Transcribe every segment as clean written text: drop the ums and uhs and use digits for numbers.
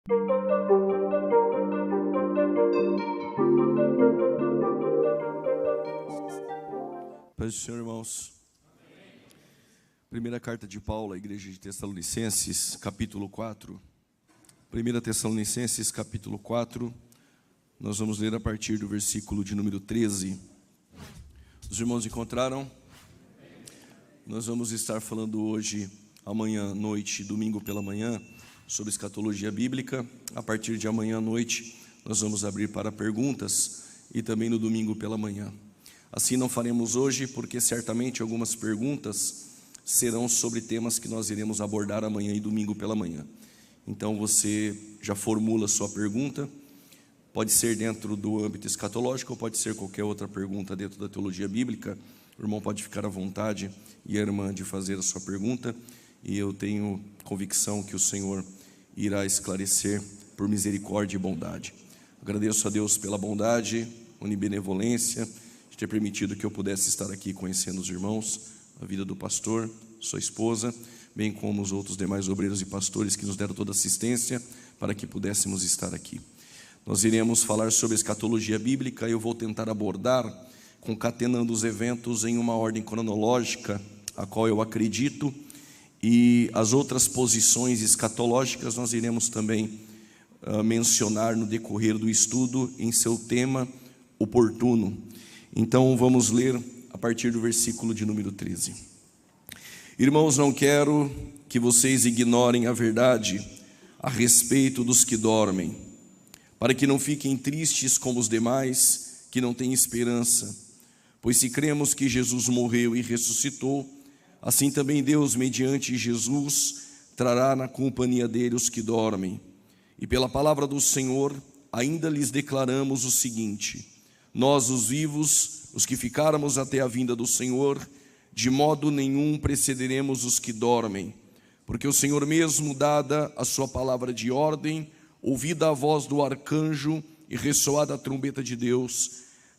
Paz do Senhor, irmãos. Primeira carta de Paulo à igreja de Tessalonicenses, capítulo 4. 1 Tessalonicenses, capítulo 4. Nós vamos ler a partir do versículo de número 13. Os irmãos encontraram? Nós vamos estar falando hoje, amanhã à noite, domingo pela manhã, sobre escatologia bíblica. A partir de amanhã à noite, nós vamos abrir para perguntas e também no domingo pela manhã. Assim não faremos hoje, porque certamente algumas perguntas serão sobre temas que nós iremos abordar amanhã e domingo pela manhã. Então você já formula a sua pergunta, pode ser dentro do âmbito escatológico ou pode ser qualquer outra pergunta dentro da teologia bíblica. O irmão pode ficar à vontade e a irmã de fazer a sua pergunta, e eu tenho convicção que o Senhor irá esclarecer por misericórdia e bondade. Agradeço a Deus pela bondade, onibenevolência, de ter permitido que eu pudesse estar aqui conhecendo os irmãos, a vida do pastor, sua esposa, bem como os outros demais obreiros e pastores que nos deram toda assistência para que pudéssemos estar aqui. Nós iremos falar sobre escatologia bíblica. Eu vou tentar abordar, concatenando os eventos em uma ordem cronológica, a qual eu acredito, e as outras posições escatológicas nós iremos também mencionar no decorrer do estudo em seu tema oportuno. Então vamos ler a partir do versículo de número 13. Irmãos, não quero que vocês ignorem a verdade a respeito dos que dormem, para que não fiquem tristes como os demais que não têm esperança. Pois se cremos que Jesus morreu e ressuscitou, assim também Deus, mediante Jesus, trará na companhia dele os que dormem. E pela palavra do Senhor, ainda lhes declaramos o seguinte: nós, os vivos, os que ficarmos até a vinda do Senhor, de modo nenhum precederemos os que dormem. Porque o Senhor mesmo, dada a sua palavra de ordem, ouvida a voz do arcanjo e ressoada a trombeta de Deus,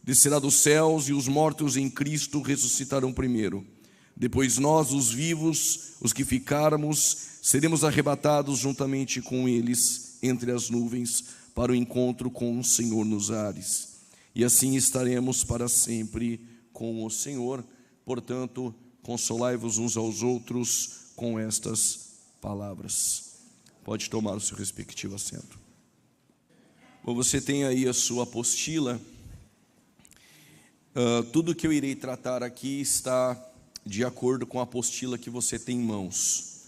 descerá dos céus, e os mortos em Cristo ressuscitarão primeiro. Depois nós, os vivos, os que ficarmos, seremos arrebatados juntamente com eles entre as nuvens para o encontro com o Senhor nos ares. E assim estaremos para sempre com o Senhor. Portanto, consolai-vos uns aos outros com estas palavras. Pode tomar o seu respectivo assento. Bom, você tem aí a sua apostila. Tudo que eu irei tratar aqui está de acordo com a apostila que você tem em mãos.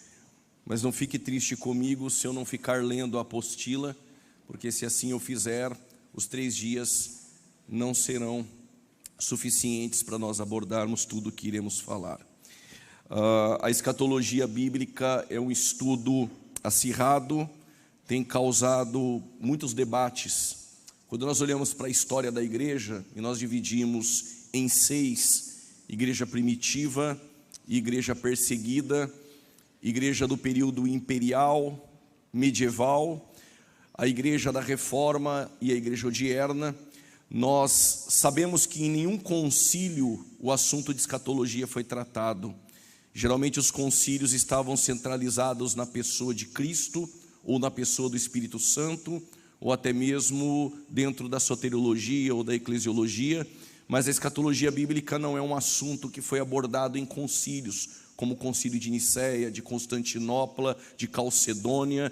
Mas não fique triste comigo se eu não ficar lendo a apostila, porque se assim eu fizer, os 3 dias não serão suficientes para nós abordarmos tudo o que iremos falar. A escatologia bíblica é um estudo acirrado, tem causado muitos debates. Quando nós olhamos para a história da igreja, e nós dividimos em 6, igreja primitiva, igreja perseguida, igreja do período imperial, medieval, a igreja da reforma e a igreja odierna. Nós sabemos que em nenhum concílio o assunto de escatologia foi tratado. Geralmente os concílios estavam centralizados na pessoa de Cristo, ou na pessoa do Espírito Santo, ou até mesmo dentro da soteriologia ou da eclesiologia, mas a escatologia bíblica não é um assunto que foi abordado em concílios, como o concílio de Nicéia, de Constantinopla, de Calcedônia,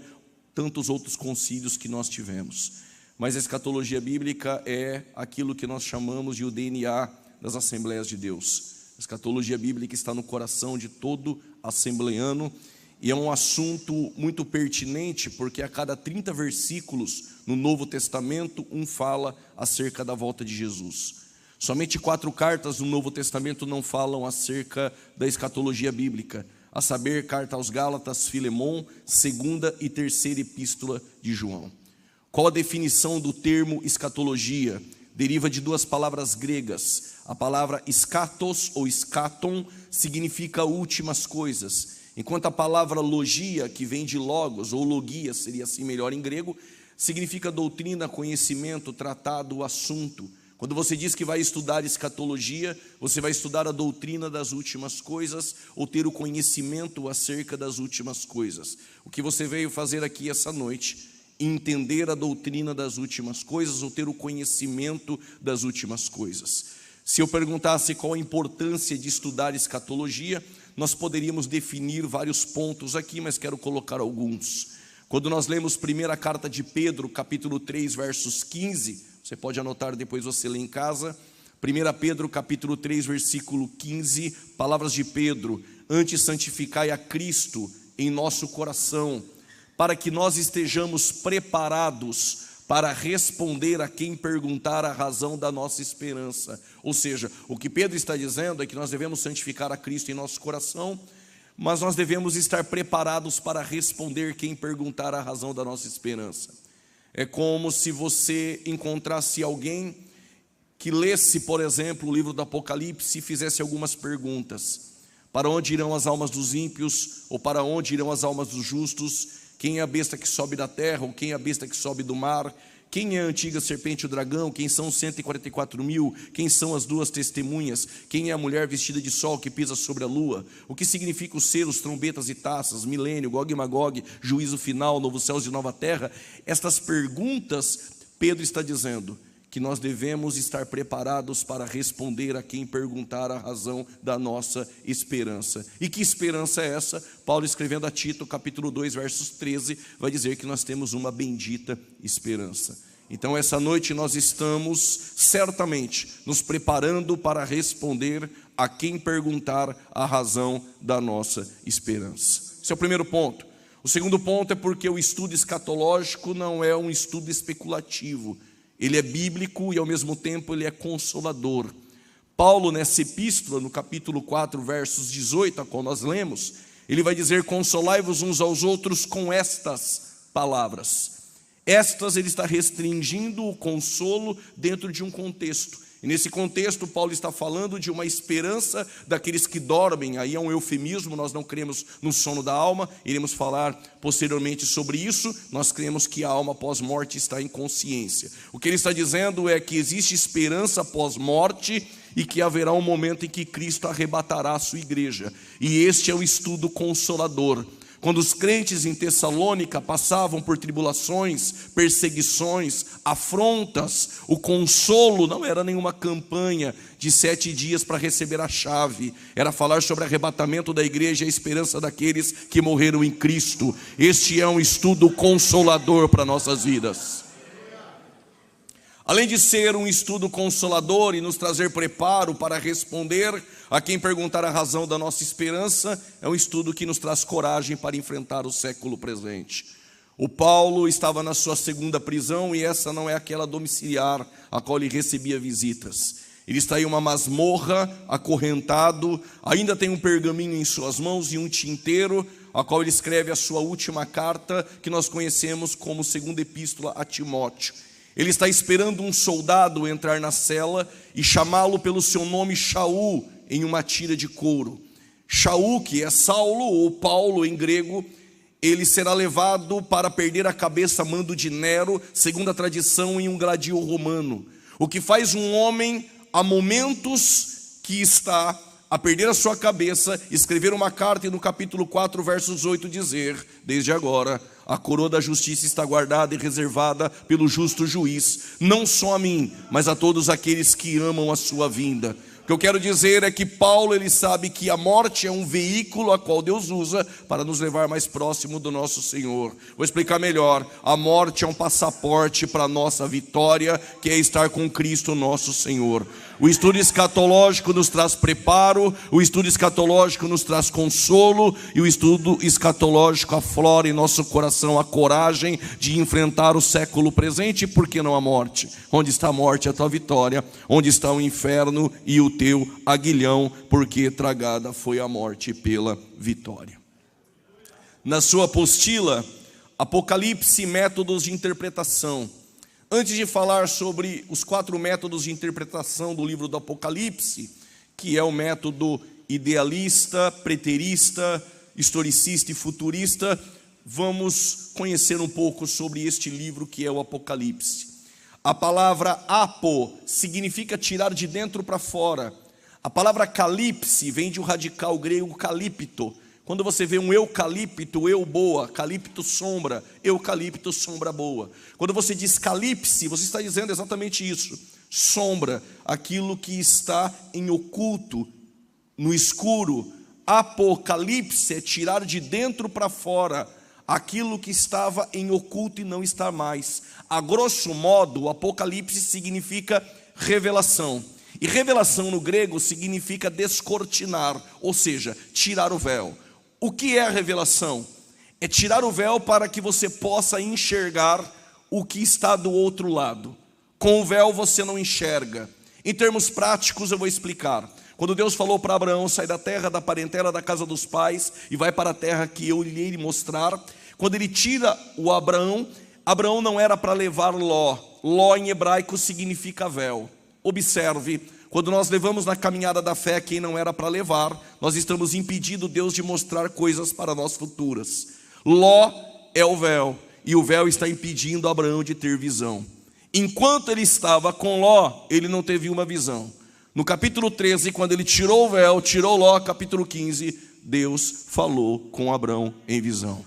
tantos outros concílios que nós tivemos. Mas a escatologia bíblica é aquilo que nós chamamos de o DNA das Assembleias de Deus. A escatologia bíblica está no coração de todo assembleano e é um assunto muito pertinente, porque a cada 30 versículos no Novo Testamento, um fala acerca da volta de Jesus. Somente 4 cartas no Novo Testamento não falam acerca da escatologia bíblica, a saber, carta aos Gálatas, Filemon, 2ª e 3ª epístola de João. Qual a definição do termo escatologia? Deriva de 2 palavras gregas. A palavra skatos ou skaton significa últimas coisas, enquanto a palavra logia, que vem de logos ou logia, seria assim melhor em grego, significa doutrina, conhecimento, tratado, assunto. Quando você diz que vai estudar escatologia, você vai estudar a doutrina das últimas coisas ou ter o conhecimento acerca das últimas coisas. O que você veio fazer aqui essa noite entender a doutrina das últimas coisas ou ter o conhecimento das últimas coisas. Se eu perguntasse qual a importância de estudar escatologia, nós poderíamos definir vários pontos aqui, mas quero colocar alguns. Quando nós lemos primeira carta de Pedro, capítulo 3, versos 15, você pode anotar, depois você lê em casa. 1 Pedro, capítulo 3, versículo 15, palavras de Pedro: antes santificai a Cristo em nosso coração, para que nós estejamos preparados para responder a quem perguntar a razão da nossa esperança. Ou seja, o que Pedro está dizendo é que nós devemos santificar a Cristo em nosso coração, mas nós devemos estar preparados para responder quem perguntar a razão da nossa esperança. É como se você encontrasse alguém que lesse, por exemplo, o livro do Apocalipse e fizesse algumas perguntas: para onde irão as almas dos ímpios? Ou para onde irão as almas dos justos? Quem é a besta que sobe da terra? Ou quem é a besta que sobe do mar? Quem é a antiga serpente e o dragão? Quem são os 144 mil? Quem são as duas testemunhas? Quem é a mulher vestida de sol que pisa sobre a lua? O que significa os selos, trombetas e taças, milênio, Gog e Magog, juízo final, novo céus e nova terra? Estas perguntas, Pedro está dizendo que nós devemos estar preparados para responder a quem perguntar a razão da nossa esperança. E que esperança é essa? Paulo, escrevendo a Tito, capítulo 2, versos 13, vai dizer que nós temos uma bendita esperança. Então, essa noite nós estamos certamente nos preparando para responder a quem perguntar a razão da nossa esperança. Esse é o primeiro ponto. O segundo ponto é porque o estudo escatológico não é um estudo especulativo. Ele é bíblico e ao mesmo tempo ele é consolador. Paulo, nessa epístola, no capítulo 4, versos 18, a qual nós lemos, ele vai dizer: consolai-vos uns aos outros com estas palavras. Estas, ele está restringindo o consolo dentro de um contexto. E nesse contexto, Paulo está falando de uma esperança daqueles que dormem. Aí é um eufemismo, nós não cremos no sono da alma. Iremos falar posteriormente sobre isso. Nós cremos que a alma pós-morte está em consciência. O que ele está dizendo é que existe esperança pós-morte e que haverá um momento em que Cristo arrebatará a sua igreja. E este é o estudo consolador. Quando os crentes em Tessalônica passavam por tribulações, perseguições, afrontas, o consolo não era nenhuma campanha de 7 dias para receber a chave. Era falar sobre o arrebatamento da igreja e a esperança daqueles que morreram em Cristo. Este é um estudo consolador para nossas vidas. Além de ser um estudo consolador e nos trazer preparo para responder a quem perguntar a razão da nossa esperança, é um estudo que nos traz coragem para enfrentar o século presente. O Paulo estava na sua segunda prisão e essa não é aquela domiciliar a qual ele recebia visitas. Ele está em uma masmorra, acorrentado, ainda tem um pergaminho em suas mãos e um tinteiro, a qual ele escreve a sua última carta, que nós conhecemos como segunda epístola a Timóteo. Ele está esperando um soldado entrar na cela e chamá-lo pelo seu nome Shaul, em uma tira de couro. Shaul, que é Saulo ou Paulo em grego, ele será levado para perder a cabeça a mando de Nero, segundo a tradição, em um gladio romano. O que faz um homem, há momentos que está a perder a sua cabeça, escrever uma carta e no capítulo 4, versos 8 dizer: desde agora a coroa da justiça está guardada e reservada pelo justo juiz, não só a mim, mas a todos aqueles que amam a sua vinda. O que eu quero dizer é que Paulo, ele sabe que a morte é um veículo a qual Deus usa para nos levar mais próximo do nosso Senhor. Vou explicar melhor. A morte é um passaporte para a nossa vitória, que é estar com Cristo nosso Senhor. O estudo escatológico nos traz preparo, o estudo escatológico nos traz consolo, e o estudo escatológico aflora em nosso coração a coragem de enfrentar o século presente. E por que não a morte? Onde está a morte, a tua vitória. Onde está o inferno e o teu aguilhão, porque tragada foi a morte pela vitória. Na sua apostila, Apocalipse, métodos de interpretação. Antes de falar sobre os 4 métodos de interpretação do livro do Apocalipse, que é o método idealista, preterista, historicista e futurista, vamos conhecer um pouco sobre este livro que é o Apocalipse. A palavra apo significa tirar de dentro para fora. A palavra calipse vem de um radical grego calipto. Quando você vê um eucalipto, eu boa, calipto sombra, eucalipto sombra boa. Quando você diz calipse, você está dizendo exatamente isso. Sombra, aquilo que está em oculto, no escuro. Apocalipse é tirar de dentro para fora aquilo que estava em oculto e não está mais. A grosso modo, o Apocalipse significa revelação. E revelação no grego significa descortinar, ou seja, tirar o véu. O que é a revelação? É tirar o véu para que você possa enxergar o que está do outro lado. Com o véu você não enxerga. Em termos práticos eu vou explicar. Quando Deus falou para Abraão, sai da terra, da parentela, da casa dos pais e vai para a terra que eu lhe mostrar. Quando ele tira o Abraão, Abraão não era para levar Ló. Ló em hebraico significa véu. Observe, quando nós levamos na caminhada da fé quem não era para levar, nós estamos impedindo Deus de mostrar coisas para nós futuras. Ló é o véu, e o véu está impedindo Abraão de ter visão. Enquanto ele estava com Ló, ele não teve uma visão. No capítulo 13, quando ele tirou o véu, tirou Ló, capítulo 15, Deus falou com Abraão em visão.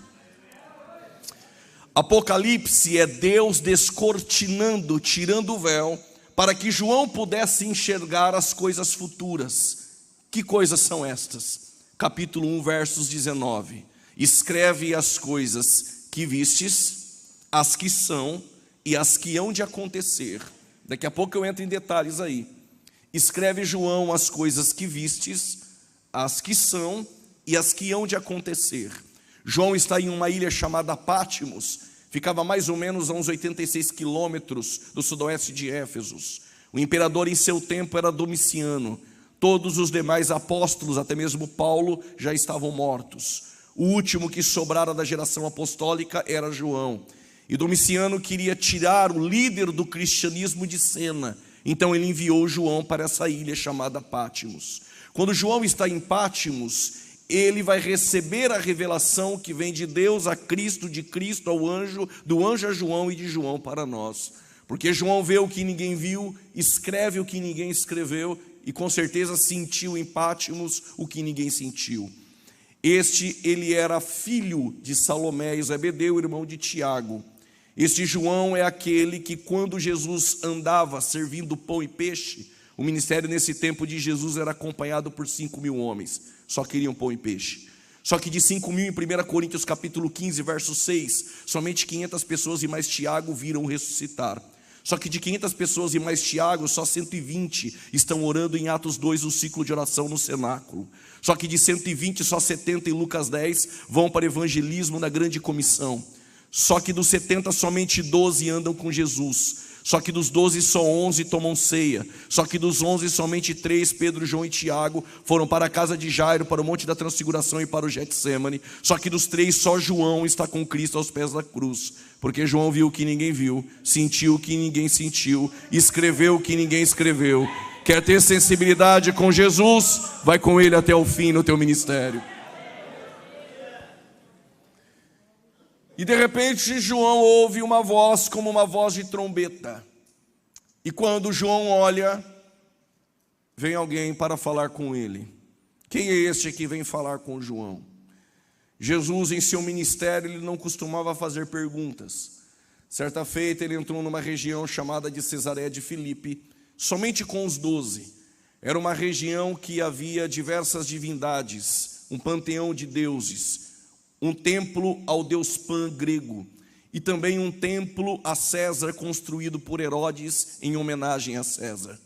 Apocalipse é Deus descortinando, tirando o véu, para que João pudesse enxergar as coisas futuras. Que coisas são estas? Capítulo 1, versos 19. Escreve as coisas que vistes, as que são e as que hão de acontecer. Daqui a pouco eu entro em detalhes aí. Escreve João as coisas que vistes, as que são e as que hão de acontecer. João está em uma ilha chamada Pátimos. Ficava mais ou menos a uns 86 quilômetros do sudoeste de Éfeso. O imperador em seu tempo era Domiciano. Todos os demais apóstolos, até mesmo Paulo, já estavam mortos. O último que sobrara da geração apostólica era João. E Domiciano queria tirar o líder do cristianismo de cena. Então ele enviou João para essa ilha chamada Pátimos. Quando João está em Pátimos, ele vai receber a revelação que vem de Deus a Cristo, de Cristo ao anjo, do anjo a João e de João para nós. Porque João vê o que ninguém viu, escreve o que ninguém escreveu e com certeza sentiu em Pátimos o que ninguém sentiu. Ele era filho de Salomé e Zebedeu, irmão de Tiago. Este João é aquele que quando Jesus andava servindo pão e peixe, o ministério nesse tempo de Jesus era acompanhado por 5.000 homens, só queriam pão e peixe. Só que de 5.000 em 1 Coríntios capítulo 15, verso 6, somente 500 pessoas e mais Tiago viram ressuscitar. Só que de 500 pessoas e mais Tiago, só 120 estão orando em Atos 2, o ciclo de oração no cenáculo. Só que de 120, só 70 em Lucas 10 vão para evangelismo na grande comissão. Só que dos 70, somente 12 andam com Jesus. Só que dos 12, só 11 tomam ceia. Só que dos 11, somente 3, Pedro, João e Tiago, foram para a casa de Jairo, para o Monte da Transfiguração e para o Getsemane. Só que dos 3, só João está com Cristo aos pés da cruz. Porque João viu o que ninguém viu, sentiu o que ninguém sentiu, escreveu o que ninguém escreveu. Quer ter sensibilidade com Jesus? Vai com Ele até o fim no teu ministério. E de repente João ouve uma voz como uma voz de trombeta. E quando João olha, vem alguém para falar com ele. Quem é este que vem falar com João? Jesus, em seu ministério, ele não costumava fazer perguntas. Certa feita ele entrou numa região chamada de Cesareia de Filipe, somente com os 12. Era uma região que havia diversas divindades, um panteão de deuses, um templo ao deus Pan grego e também um templo a César construído por Herodes em homenagem a César.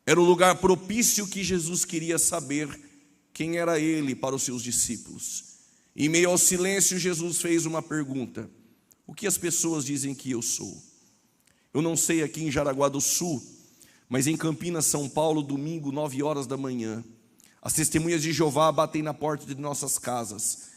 Era o lugar propício que Jesus queria saber quem era ele para os seus discípulos. Em meio ao silêncio, Jesus fez uma pergunta: o que as pessoas dizem que eu sou? Eu não sei aqui em Jaraguá do Sul, mas em Campinas, São Paulo, domingo, 9 horas da manhã, as testemunhas de Jeová batem na porta de nossas casas.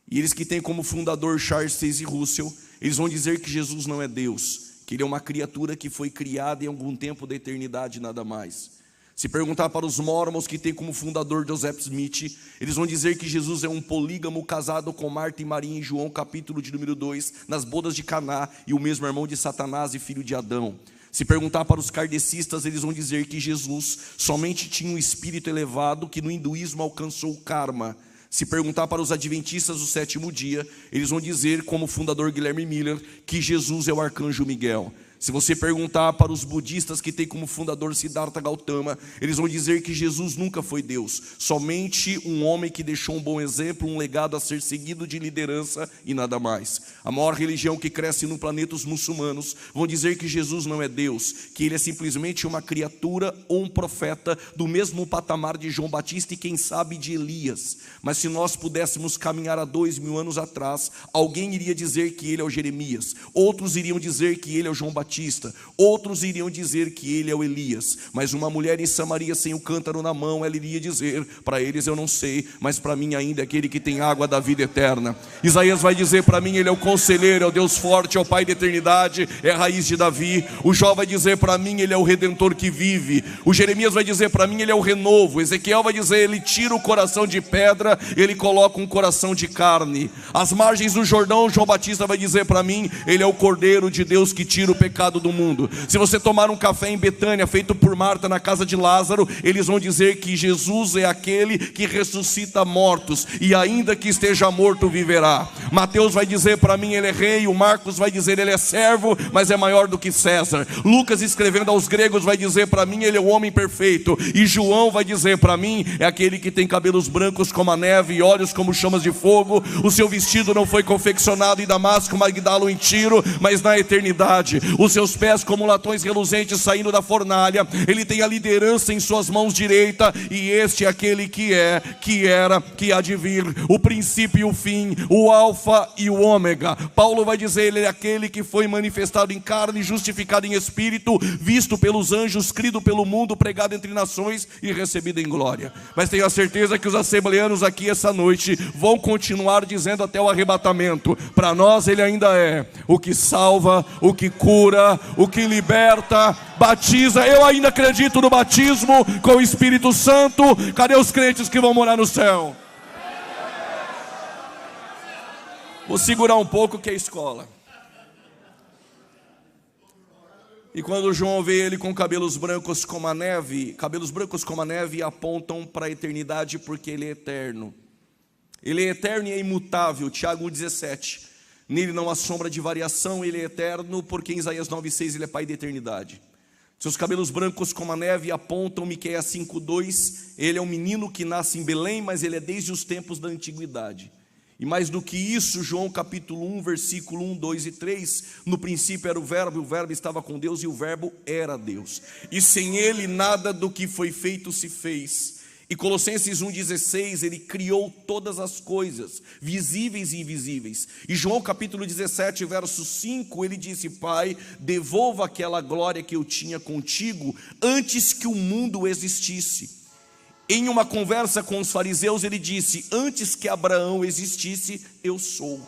E eles que têm como fundador Charles Taze Russell, eles vão dizer que Jesus não é Deus, que ele é uma criatura que foi criada em algum tempo da eternidade, nada mais. Se perguntar para os mormons que têm como fundador Joseph Smith, eles vão dizer que Jesus é um polígamo casado com Marta e Maria em João capítulo de número 2, nas bodas de Caná, e o mesmo irmão de Satanás e filho de Adão. Se perguntar para os kardecistas, eles vão dizer que Jesus somente tinha um espírito elevado que no hinduísmo alcançou o karma. Se perguntar para os adventistas do sétimo dia, eles vão dizer, como o fundador Guilherme Miller, que Jesus é o arcanjo Miguel. Se você perguntar para os budistas que têm como fundador Siddhartha Gautama, eles vão dizer que Jesus nunca foi Deus, somente um homem que deixou um bom exemplo, um legado a ser seguido de liderança e nada mais. A maior religião que cresce no planeta, os muçulmanos, vão dizer que Jesus não é Deus, que ele é simplesmente uma criatura ou um profeta do mesmo patamar de João Batista e quem sabe de Elias. Mas se nós pudéssemos caminhar há 2000 anos atrás, alguém iria dizer que ele é o Jeremias, outros iriam dizer que ele é o João Batista, outros iriam dizer que ele é o Elias, mas uma mulher em Samaria sem o cântaro na mão, ela iria dizer, para eles eu não sei, mas para mim ainda é aquele que tem água da vida eterna. Isaías vai dizer, para mim ele é o conselheiro, é o Deus forte, é o Pai da eternidade, é a raiz de Davi. O Jó vai dizer, para mim ele é o Redentor que vive. O Jeremias vai dizer, para mim ele é o renovo. Ezequiel vai dizer, ele tira o coração de pedra, ele coloca um coração de carne. Às margens do Jordão, João Batista vai dizer, para mim ele é o Cordeiro de Deus que tira o pecado do mundo. Se você tomar um café em Betânia, feito por Marta na casa de Lázaro, eles vão dizer que Jesus é aquele que ressuscita mortos, e ainda que esteja morto, viverá. Mateus vai dizer, para mim ele é rei. O Marcos vai dizer, ele é servo, mas é maior do que César. Lucas, escrevendo aos gregos, vai dizer, para mim ele é o homem perfeito. E João vai dizer, para mim é aquele que tem cabelos brancos como a neve e olhos como chamas de fogo. O seu vestido não foi confeccionado em Damasco, Magdalo, em Tiro, mas na eternidade. Os seus pés como latões reluzentes saindo da fornalha. Ele tem a liderança em suas mãos direita, e este é aquele que é, que era, que há de vir, o princípio e o fim, o alfa e o ômega. Paulo vai dizer, ele é aquele que foi manifestado em carne, justificado em espírito, visto pelos anjos, crido pelo mundo, pregado entre nações e recebido em glória. Mas tenho a certeza que os assembleanos aqui essa noite vão continuar dizendo até o arrebatamento, para nós ele ainda é o que salva, o que cura, o que liberta, batiza. Eu ainda acredito no batismo com o Espírito Santo. Cadê os crentes que vão morar no céu? Vou segurar um pouco que é escola. E quando João vê ele com cabelos brancos como a neve, apontam para a eternidade, porque ele é eterno. Ele é eterno e é imutável. Tiago 1,17. Nele não há sombra de variação, ele é eterno, porque em Isaías 9,6 ele é Pai da eternidade. Seus cabelos brancos como a neve apontam, Miqueias 5,2, ele é um menino que nasce em Belém, mas ele é desde os tempos da antiguidade. E mais do que isso, João capítulo 1, versículo 1, 2 e 3, no princípio era o verbo estava com Deus e o verbo era Deus. E sem ele nada do que foi feito se fez. E Colossenses 1,16, ele criou todas as coisas, visíveis e invisíveis. E João capítulo 17, verso 5, ele disse, Pai, devolva aquela glória que eu tinha contigo antes que o mundo existisse. Em uma conversa com os fariseus, ele disse, antes que Abraão existisse, eu sou.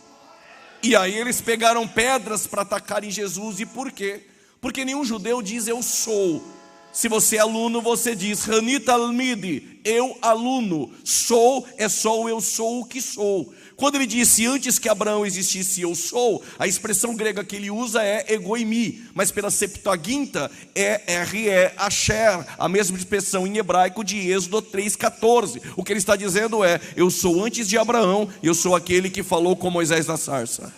E aí eles pegaram pedras para atacarem Jesus. E por quê? Porque nenhum judeu diz eu sou. Se você é aluno, você diz Hanita Almidi, eu aluno. Sou é só o eu sou o que sou. Quando ele disse antes que Abraão existisse eu sou, a expressão grega que ele usa é egoimi, mas pela Septuaginta é asher, a mesma expressão em hebraico de Êxodo 3,14. O que ele está dizendo é, eu sou antes de Abraão, eu sou aquele que falou com Moisés na sarça.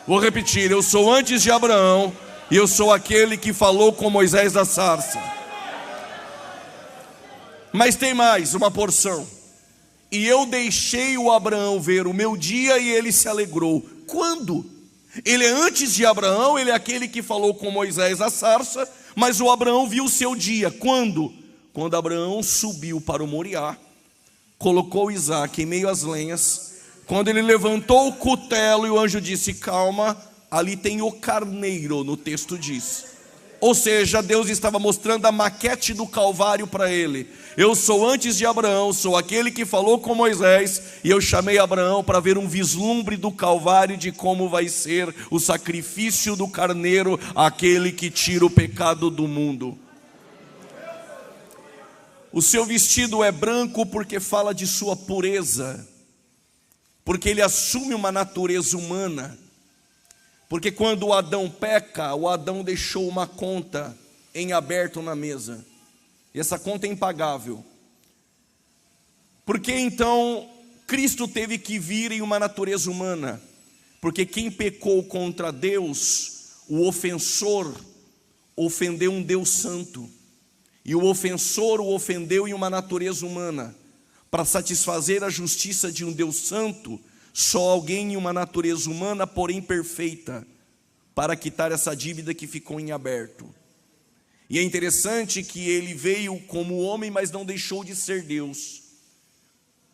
Vou repetir, eu sou antes de Abraão, e eu sou aquele que falou com Moisés da sarça. Mas tem mais uma porção. E eu deixei o Abraão ver o meu dia e ele se alegrou. Quando? Ele é antes de Abraão, ele é aquele que falou com Moisés a sarça, mas o Abraão viu o seu dia. Quando? Quando Abraão subiu para o Moriá, colocou Isaque em meio às lenhas. Quando ele levantou o cutelo e o anjo disse, calma, ali tem o carneiro, no texto diz. Ou seja, Deus estava mostrando a maquete do Calvário para ele. Eu sou antes de Abraão, sou aquele que falou com Moisés, e eu chamei Abraão para ver um vislumbre do Calvário, de como vai ser o sacrifício do carneiro, aquele que tira o pecado do mundo. O seu vestido é branco porque fala de sua pureza, porque ele assume uma natureza humana. Porque quando o Adão peca, o Adão deixou uma conta em aberto na mesa. E essa conta é impagável. Por que então Cristo teve que vir em uma natureza humana? Porque quem pecou contra Deus, o ofensor, ofendeu um Deus santo. E o ofensor o ofendeu em uma natureza humana. Para satisfazer a justiça de um Deus santo, só alguém em uma natureza humana, porém perfeita, para quitar essa dívida que ficou em aberto. E é interessante que ele veio como homem, mas não deixou de ser Deus.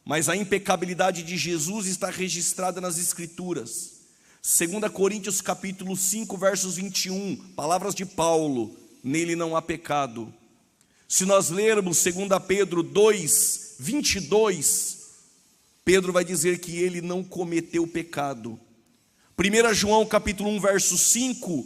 Mas a impecabilidade de Jesus está registrada nas Escrituras. 2 Coríntios capítulo 5, versos 21, palavras de Paulo: nele não há pecado. Se nós lermos 2 Pedro 2, 22, Pedro vai dizer que ele não cometeu pecado. 1 João capítulo 1, verso 5,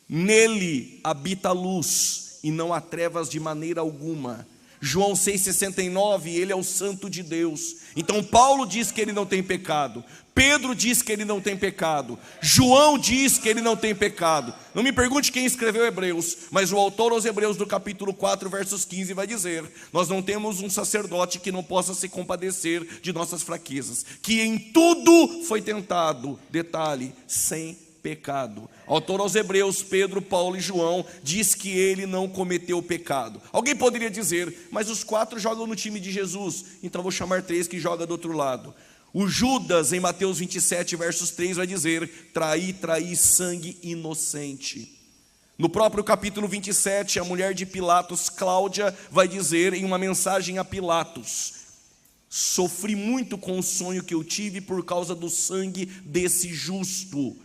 nele habita a luz, e não há trevas de maneira alguma. João 6,69, ele é o santo de Deus. Então Paulo diz que ele não tem pecado, Pedro diz que ele não tem pecado, João diz que ele não tem pecado. Não me pergunte quem escreveu Hebreus, mas o autor aos Hebreus do capítulo 4, versos 15 vai dizer: nós não temos um sacerdote que não possa se compadecer de nossas fraquezas, que em tudo foi tentado, detalhe, sem pecado. Autor aos Hebreus, Pedro, Paulo e João, diz que ele não cometeu pecado. Alguém poderia dizer: mas os 4 jogam no time de Jesus, então vou chamar 3 que jogam do outro lado. O Judas, em Mateus 27, versos 3, vai dizer: traí sangue inocente. No próprio capítulo 27, a mulher de Pilatos, Cláudia, vai dizer em uma mensagem a Pilatos: sofri muito com o sonho que eu tive por causa do sangue desse justo.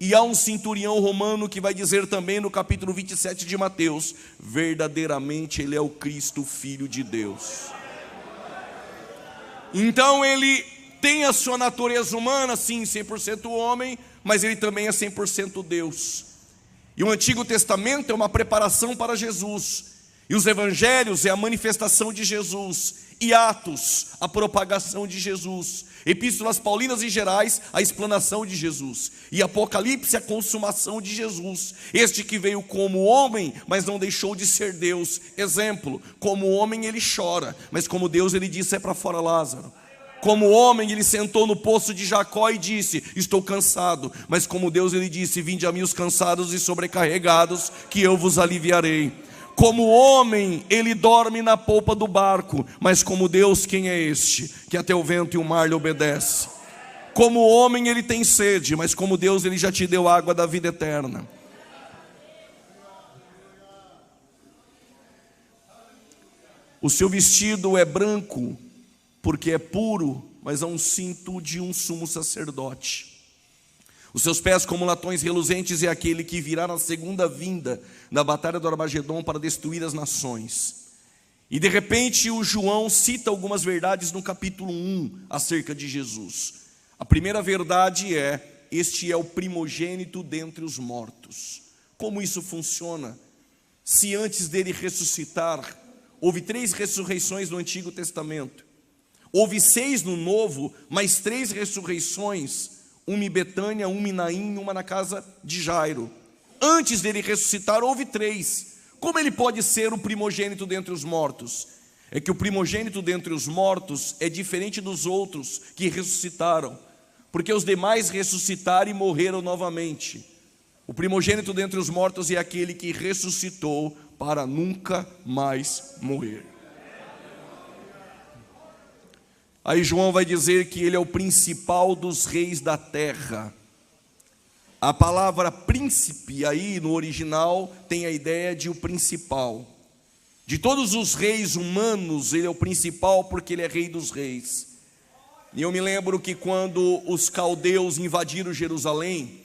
E há um centurião romano que vai dizer também no capítulo 27 de Mateus: verdadeiramente ele é o Cristo, Filho de Deus. Então ele tem a sua natureza humana, sim, 100% homem, mas ele também é 100% Deus. E o Antigo Testamento é uma preparação para Jesus, e os Evangelhos é a manifestação de Jesus, e Atos, a propagação de Jesus, Epístolas Paulinas e Gerais, a explanação de Jesus, e Apocalipse, a consumação de Jesus, este que veio como homem, mas não deixou de ser Deus. Exemplo: como homem ele chora, mas como Deus ele disse: é para fora Lázaro. Como homem ele sentou no poço de Jacó e disse: estou cansado, mas como Deus ele disse: vinde a mim os cansados e sobrecarregados, que eu vos aliviarei. Como homem ele dorme na polpa do barco, mas como Deus, quem é este, que até o vento e o mar lhe obedece? Como homem ele tem sede, mas como Deus ele já te deu água da vida eterna. O seu vestido é branco, porque é puro, mas há um cinto de um sumo sacerdote. Os seus pés como latões reluzentes, é aquele que virá na segunda vinda da batalha do Armagedon para destruir as nações. E de repente o João cita algumas verdades no capítulo 1 acerca de Jesus. A primeira verdade é: este é o primogênito dentre os mortos. Como isso funciona? Se antes dele ressuscitar, houve 3 ressurreições no Antigo Testamento, houve 6 no Novo, mais 3 ressurreições, uma em Betânia, uma em Naim, uma na casa de Jairo. Antes dele ressuscitar, houve 3. Como ele pode ser o primogênito dentre os mortos? É que o primogênito dentre os mortos é diferente dos outros que ressuscitaram, porque os demais ressuscitaram e morreram novamente. O primogênito dentre os mortos é aquele que ressuscitou para nunca mais morrer. Aí João vai dizer que ele é o principal dos reis da terra. A palavra príncipe aí no original tem a ideia de o principal. De todos os reis humanos, ele é o principal porque ele é rei dos reis. E eu me lembro que quando os caldeus invadiram Jerusalém,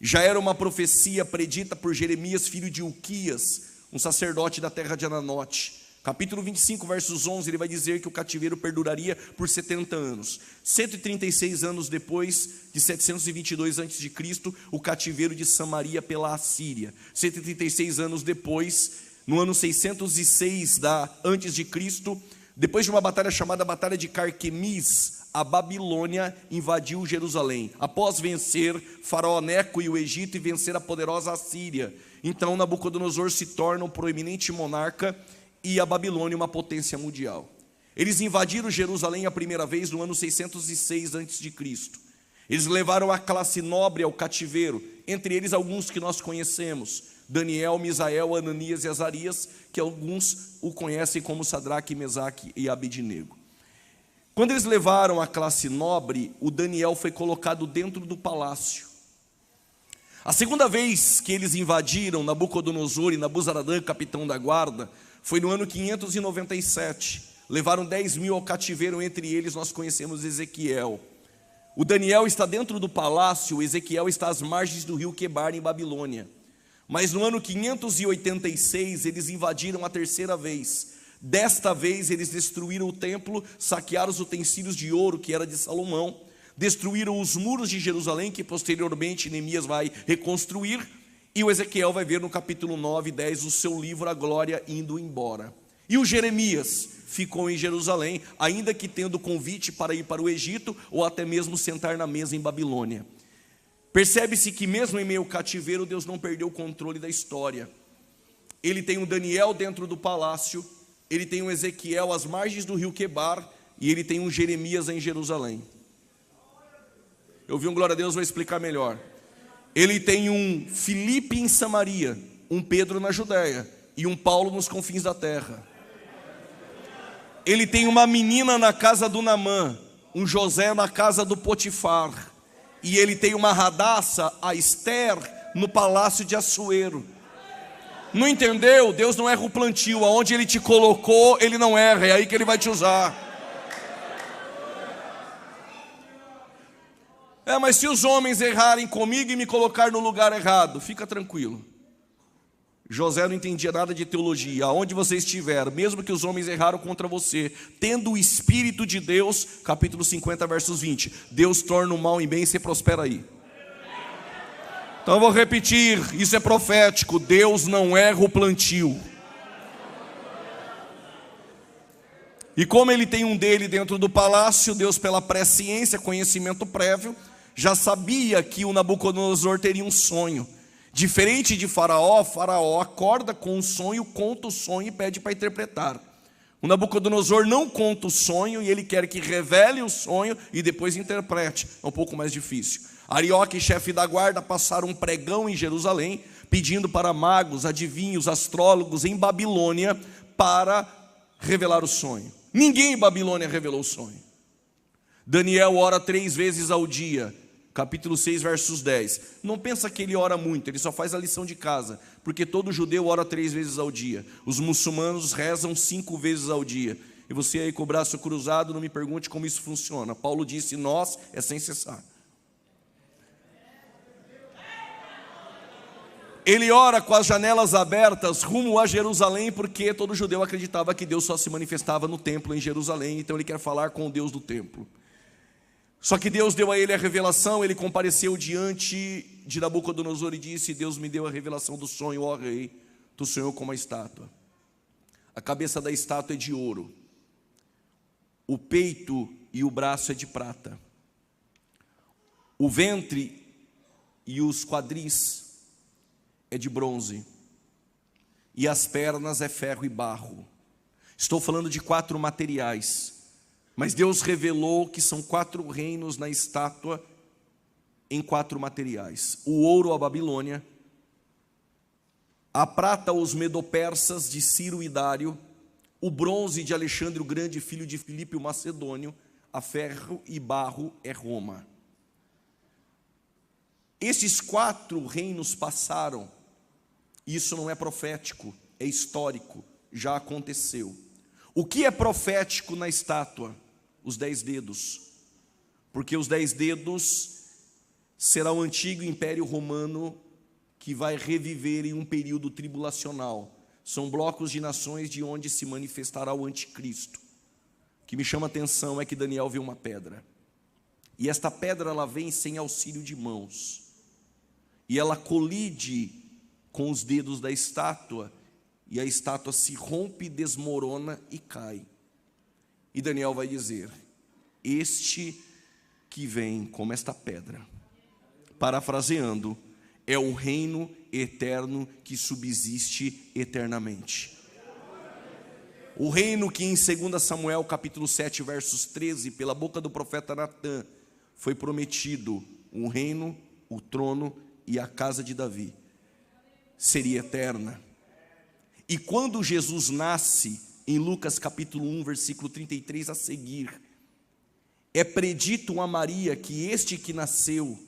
já era uma profecia predita por Jeremias, filho de Ilquias, um sacerdote da terra de Ananote. Capítulo 25, versos 11, ele vai dizer que o cativeiro perduraria por 70 anos. 136 anos depois de 722 a.C., o cativeiro de Samaria pela Assíria. 136 anos depois, no ano 606 antes de Cristo, depois de uma batalha chamada Batalha de Carquemis, a Babilônia invadiu Jerusalém, após vencer Faraó Neco e o Egito e vencer a poderosa Assíria. Então Nabucodonosor se torna um proeminente monarca e a Babilônia uma potência mundial. Eles invadiram Jerusalém a primeira vez no ano 606 a.C. Eles levaram a classe nobre ao cativeiro, entre eles alguns que nós conhecemos: Daniel, Misael, Ananias e Azarias, que alguns o conhecem como Sadraque, Mesaque e Abednego. Quando eles levaram a classe nobre, o Daniel foi colocado dentro do palácio. A segunda vez que eles invadiram Nabucodonosor e Nabuzaradã, capitão da guarda, foi no ano 597. Levaram 10.000 ao cativeiro, entre eles nós conhecemos Ezequiel. O Daniel está dentro do palácio, o Ezequiel está às margens do rio Quebar, em Babilônia. Mas no ano 586 eles invadiram a terceira vez. Desta vez eles destruíram o templo, saquearam os utensílios de ouro que era de Salomão, destruíram os muros de Jerusalém, que posteriormente Neemias vai reconstruir, e o Ezequiel vai ver no capítulo 9 e 10 o seu livro, a glória, indo embora. E o Jeremias ficou em Jerusalém, ainda que tendo convite para ir para o Egito, ou até mesmo sentar na mesa em Babilônia. Percebe-se que mesmo em meio ao cativeiro, Deus não perdeu o controle da história. Ele tem o Daniel dentro do palácio, ele tem o Ezequiel às margens do rio Quebar, e ele tem um Jeremias em Jerusalém. Eu vi um glória a Deus, vou explicar melhor. Ele tem um Filipe em Samaria, um Pedro na Judéia e um Paulo nos confins da terra. Ele tem uma menina na casa do Naamã, um José na casa do Potifar, e ele tem uma Radassa, a Esther, no palácio de Assuero. Não entendeu? Deus não erra o plantio. Aonde Ele te colocou, Ele não erra, é aí que Ele vai te usar. Mas se os homens errarem comigo e me colocar no lugar errado, fica tranquilo. José não entendia nada de teologia. Aonde você estiver, mesmo que os homens erraram contra você, tendo o Espírito de Deus, capítulo 50, versos 20, Deus torna o mal em bem e você prospera aí. Então eu vou repetir, isso é profético: Deus não erra o plantio. E como ele tem um dele dentro do palácio, Deus, pela presciência, conhecimento prévio, já sabia que o Nabucodonosor teria um sonho. Diferente de Faraó, Faraó acorda com um sonho, conta o sonho e pede para interpretar. O Nabucodonosor não conta o sonho e ele quer que revele o sonho e depois interprete. É um pouco mais difícil. Arioque, chefe da guarda, passaram um pregão em Jerusalém, pedindo para magos, adivinhos, astrólogos em Babilônia para revelar o sonho. Ninguém em Babilônia revelou o sonho. Daniel ora 3 vezes ao dia, capítulo 6, versos 10. Não pensa que ele ora muito, ele só faz a lição de casa, porque todo judeu ora 3 vezes ao dia. Os muçulmanos rezam 5 vezes ao dia. E você aí com o braço cruzado, não me pergunte como isso funciona. Paulo disse: nós é sem cessar. Ele ora com as janelas abertas rumo a Jerusalém, porque todo judeu acreditava que Deus só se manifestava no templo em Jerusalém, então ele quer falar com o Deus do templo. Só que Deus deu a ele a revelação, ele compareceu diante de Nabucodonosor e disse: Deus me deu a revelação do sonho, ó rei, tu sonhou com uma estátua. A cabeça da estátua é de ouro, o peito e o braço é de prata, o ventre e os quadris é de bronze, e as pernas é ferro e barro. Estou falando de 4 materiais, mas Deus revelou que são 4 reinos na estátua em 4 materiais: o ouro, a Babilônia; a prata, os medopersas de Ciro e Dário; o bronze, de Alexandre o Grande, filho de Filipe o Macedônio; a ferro e barro é Roma. Esses 4 reinos passaram. Isso não é profético, é histórico, já aconteceu. O que é profético na estátua? Os 10 dedos, porque os 10 dedos será o antigo Império Romano que vai reviver em um período tribulacional. São blocos de nações de onde se manifestará o anticristo. O que me chama a atenção é que Daniel vê uma pedra, e esta pedra ela vem sem auxílio de mãos, e ela colide com os dedos da estátua, e a estátua se rompe, desmorona e cai. E Daniel vai dizer: este que vem como esta pedra, parafraseando, é o reino eterno que subsiste eternamente. O reino que em 2 Samuel capítulo 7, versos 13, pela boca do profeta Natã, foi prometido um reino, o trono e a casa de Davi, seria eterna. E quando Jesus nasce, em Lucas capítulo 1, versículo 33 a seguir, é predito a Maria que este que nasceu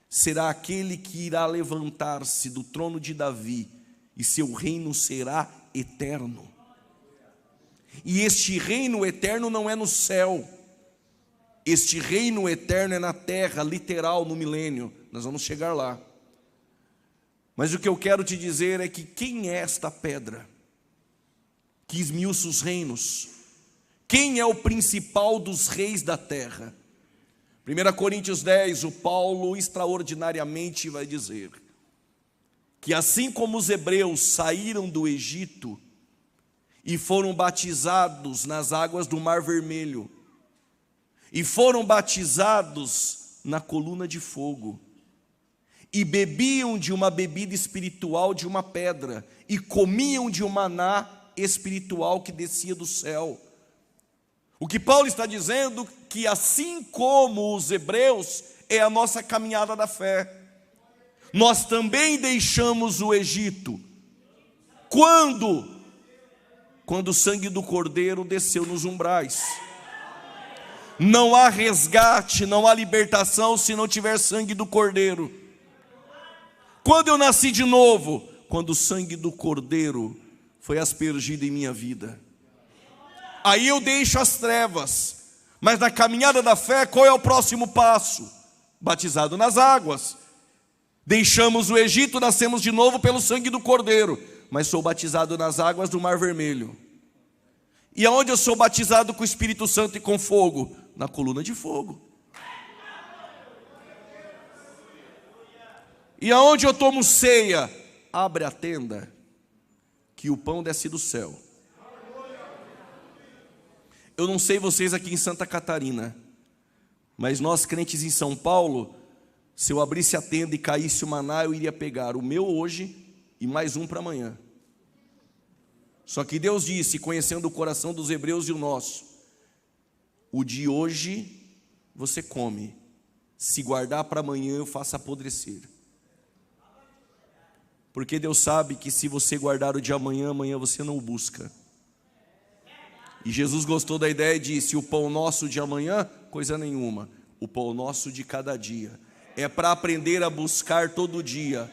será aquele que irá levantar-se do trono de Davi, e seu reino será eterno. E este reino eterno não é no céu, este reino eterno é na terra, literal, no milênio. Nós vamos chegar lá. Mas o que eu quero te dizer é que quem é esta pedra que esmiuça os reinos? Quem é o principal dos reis da terra? 1 Coríntios 10, o Paulo extraordinariamente vai dizer que assim como os hebreus saíram do Egito e foram batizados nas águas do Mar Vermelho, e foram batizados na coluna de fogo, e bebiam de uma bebida espiritual de uma pedra, e comiam de um maná espiritual que descia do céu. O que Paulo está dizendo que assim como os hebreus, é a nossa caminhada da fé. Nós também deixamos o Egito. Quando o sangue do Cordeiro desceu nos umbrais. Não há resgate, não há libertação se não tiver sangue do Cordeiro. Quando eu nasci de novo? Quando o sangue do Cordeiro foi aspergido em minha vida. Aí eu deixo as trevas. Mas na caminhada da fé, qual é o próximo passo? Batizado nas águas. Deixamos o Egito, nascemos de novo pelo sangue do Cordeiro. Mas sou batizado nas águas do Mar Vermelho. E aonde eu sou batizado com o Espírito Santo e com fogo? Na coluna de fogo. E aonde eu tomo ceia? Abre a tenda, que o pão desce do céu. Eu não sei vocês aqui em Santa Catarina, mas nós crentes em São Paulo, se eu abrisse a tenda e caísse o maná, eu iria pegar o meu hoje e mais um para amanhã. Só que Deus disse, conhecendo o coração dos hebreus e o nosso, o de hoje você come, se guardar para amanhã eu faço apodrecer. Porque Deus sabe que se você guardar o de amanhã, amanhã você não o busca. E Jesus gostou da ideia e disse, o pão nosso de amanhã, coisa nenhuma. O pão nosso de cada dia. É para aprender a buscar todo dia.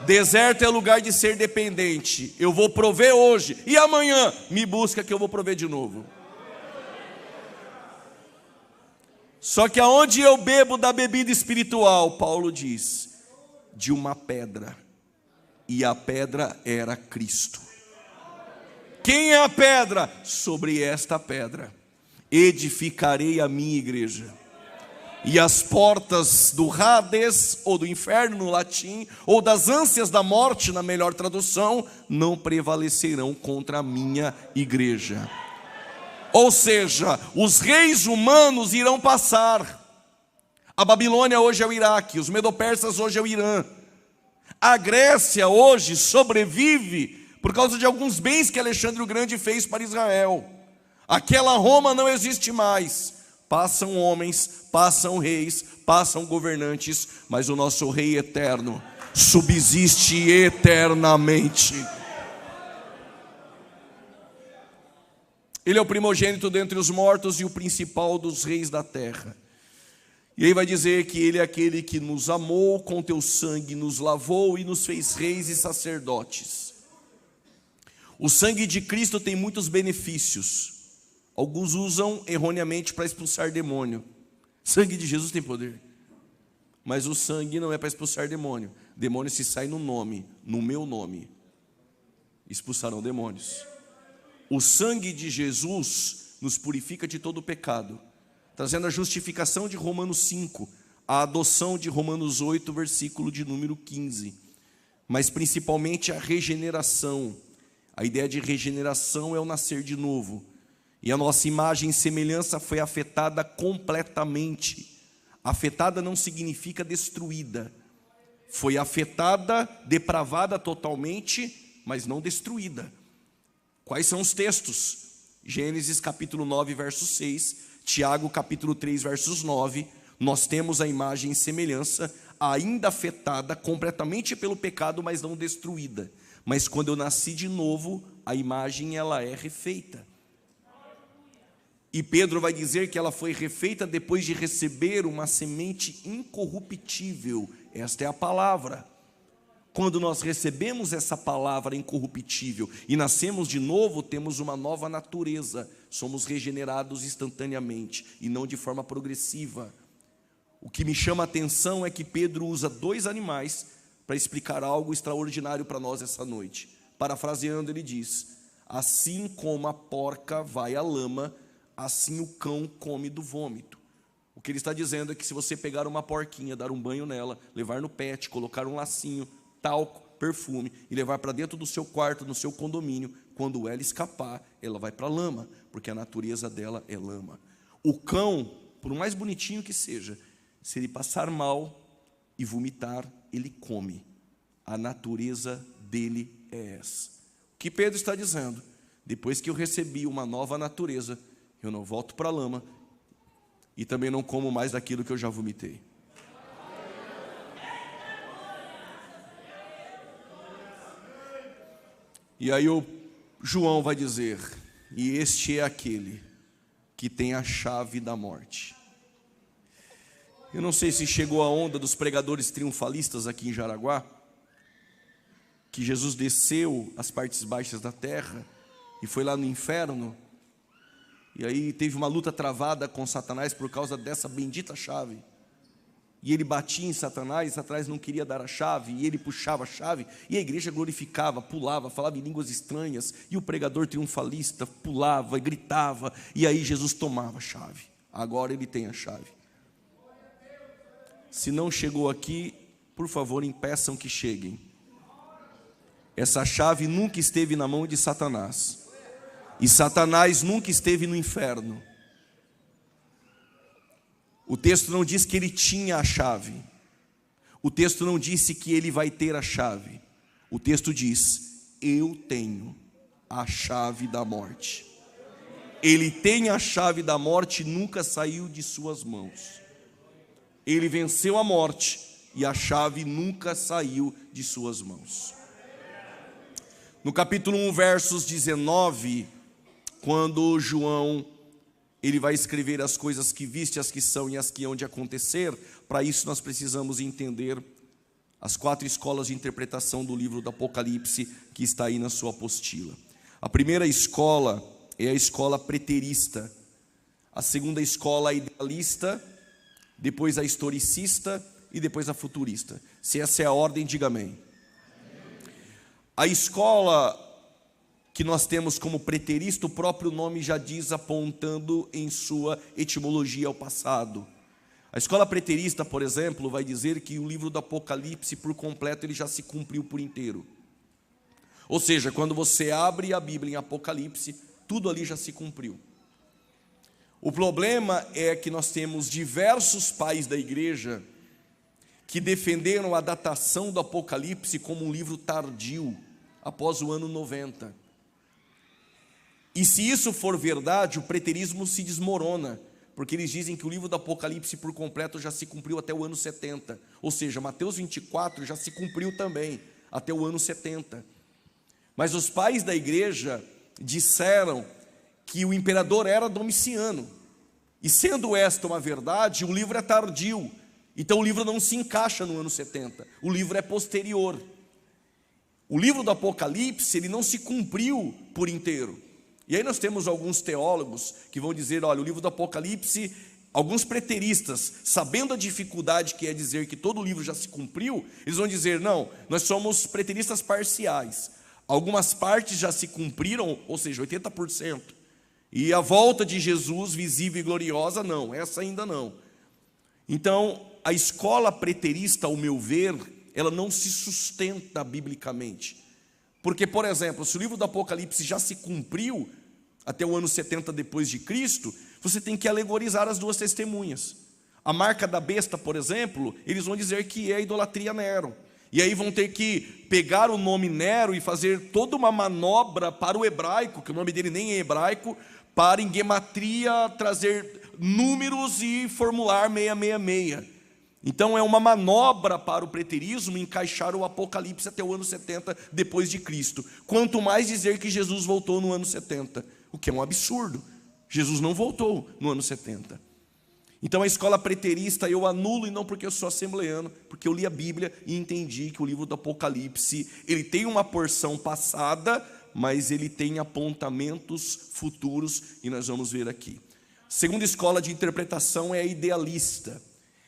Deserto é lugar de ser dependente. Eu vou prover hoje e amanhã me busca que eu vou prover de novo. Só que aonde eu bebo da bebida espiritual, Paulo diz, de uma pedra. E a pedra era Cristo. Quem é a pedra? Sobre esta pedra edificarei a minha igreja. E as portas do Hades, ou do inferno no latim, ou das ânsias da morte, na melhor tradução, não prevalecerão contra a minha igreja. Ou seja, os reis humanos irão passar. A Babilônia hoje é o Iraque, os medo-persas hoje é o Irã. A Grécia hoje sobrevive por causa de alguns bens que Alexandre o Grande fez para Israel. Aquela Roma não existe mais. Passam homens, passam reis, passam governantes, mas o nosso Rei eterno subsiste eternamente. Ele é o primogênito dentre os mortos e o principal dos reis da terra. E aí vai dizer que Ele é aquele que nos amou com teu sangue, nos lavou e nos fez reis e sacerdotes. O sangue de Cristo tem muitos benefícios. Alguns usam erroneamente para expulsar demônio. Sangue de Jesus tem poder. Mas o sangue não é para expulsar demônio. Demônio se sai no nome, no meu nome. Expulsarão demônios. O sangue de Jesus nos purifica de todo o pecado, trazendo a justificação de Romanos 5, a adoção de Romanos 8, versículo de número 15. Mas principalmente a regeneração. A ideia de regeneração é o nascer de novo. E a nossa imagem e semelhança foi afetada completamente. Afetada não significa destruída. Foi afetada, depravada totalmente, mas não destruída. Quais são os textos? Gênesis capítulo 9, verso 6, Tiago capítulo 3, versos 9, nós temos a imagem e semelhança, ainda afetada completamente pelo pecado, mas não destruída. Mas quando eu nasci de novo, a imagem ela é refeita. E Pedro vai dizer que ela foi refeita depois de receber uma semente incorruptível. Esta é a palavra. Quando nós recebemos essa palavra incorruptível e nascemos de novo, temos uma nova natureza. Somos regenerados instantaneamente e não de forma progressiva. O que me chama a atenção é que Pedro usa 2 animais para explicar algo extraordinário para nós essa noite. Parafraseando, ele diz: assim como a porca vai à lama, assim o cão come do vômito. O que ele está dizendo é que se você pegar uma porquinha, dar um banho nela, levar no pet, colocar um lacinho, talco, perfume e levar para dentro do seu quarto, no seu condomínio, quando ela escapar, ela vai para a lama, porque a natureza dela é lama. O cão, por mais bonitinho que seja, se ele passar mal e vomitar, ele come. A natureza dele é essa. O que Pedro está dizendo? Depois que eu recebi uma nova natureza, eu não volto para a lama e também não como mais daquilo que eu já vomitei. E aí o João vai dizer: e este é aquele que tem a chave da morte. Eu não sei se chegou a onda dos pregadores triunfalistas aqui em Jaraguá, que Jesus desceu às partes baixas da terra e foi lá no inferno. E aí teve uma luta travada com Satanás por causa dessa bendita chave. E ele batia em Satanás, e Satanás não queria dar a chave, e ele puxava a chave, e a igreja glorificava, pulava, falava em línguas estranhas, e o pregador triunfalista pulava e gritava, e aí Jesus tomava a chave. Agora ele tem a chave. Se não chegou aqui, por favor, impeçam que cheguem. Essa chave nunca esteve na mão de Satanás. E Satanás nunca esteve no inferno. O texto não diz que ele tinha a chave. O texto não disse que ele vai ter a chave. O texto diz: eu tenho a chave da morte. Ele tem a chave da morte e nunca saiu de suas mãos. Ele venceu a morte e a chave nunca saiu de suas mãos. No capítulo 1, versos 19, quando João ele vai escrever as coisas que viste, as que são e as que hão de acontecer, para isso nós precisamos entender as 4 escolas de interpretação do livro do Apocalipse, que está aí na sua apostila. A primeira escola é a escola preterista, a segunda escola a idealista, depois a historicista e depois a futurista. Se essa é a ordem, diga amém. A escola que nós temos como preterista, o próprio nome já diz, apontando em sua etimologia ao passado. A escola preterista, por exemplo, vai dizer que o livro do Apocalipse por completo ele já se cumpriu por inteiro. Ou seja, quando você abre a Bíblia em Apocalipse, tudo ali já se cumpriu. O problema é que nós temos diversos pais da igreja que defenderam a datação do Apocalipse como um livro tardio, após o ano 90. E se isso for verdade, o preterismo se desmorona, porque eles dizem que o livro do Apocalipse por completo já se cumpriu até o ano 70. Ou seja, Mateus 24 já se cumpriu também, até o ano 70. Mas os pais da igreja disseram que o imperador era Domiciano. E sendo esta uma verdade, o livro é tardio. Então o livro não se encaixa no ano 70. O livro é posterior. O livro do Apocalipse, ele não se cumpriu por inteiro. E aí nós temos alguns teólogos que vão dizer, olha, o livro do Apocalipse, alguns preteristas, sabendo a dificuldade que é dizer que todo o livro já se cumpriu, eles vão dizer, não, nós somos preteristas parciais. Algumas partes já se cumpriram, ou seja, 80%. E a volta de Jesus visível e gloriosa, não, essa ainda não. Então, a escola preterista, ao meu ver, ela não se sustenta biblicamente. Porque, por exemplo, se o livro do Apocalipse já se cumpriu até o ano 70 depois de Cristo, você tem que alegorizar as 2 testemunhas. A marca da besta, por exemplo, eles vão dizer que é a idolatria Nero. E aí vão ter que pegar o nome Nero e fazer toda uma manobra para o hebraico, que o nome dele nem é hebraico, para em gematria trazer números e formular 666. Então é uma manobra para o preterismo encaixar o Apocalipse até o ano 70 depois de Cristo. Quanto mais dizer que Jesus voltou no ano 70, o que é um absurdo. Jesus não voltou no ano 70. Então a escola preterista eu anulo, e não porque eu sou assembleano, porque eu li a Bíblia e entendi que o livro do Apocalipse, ele tem uma porção passada, mas ele tem apontamentos futuros, e nós vamos ver aqui. Segunda escola de interpretação é a idealista.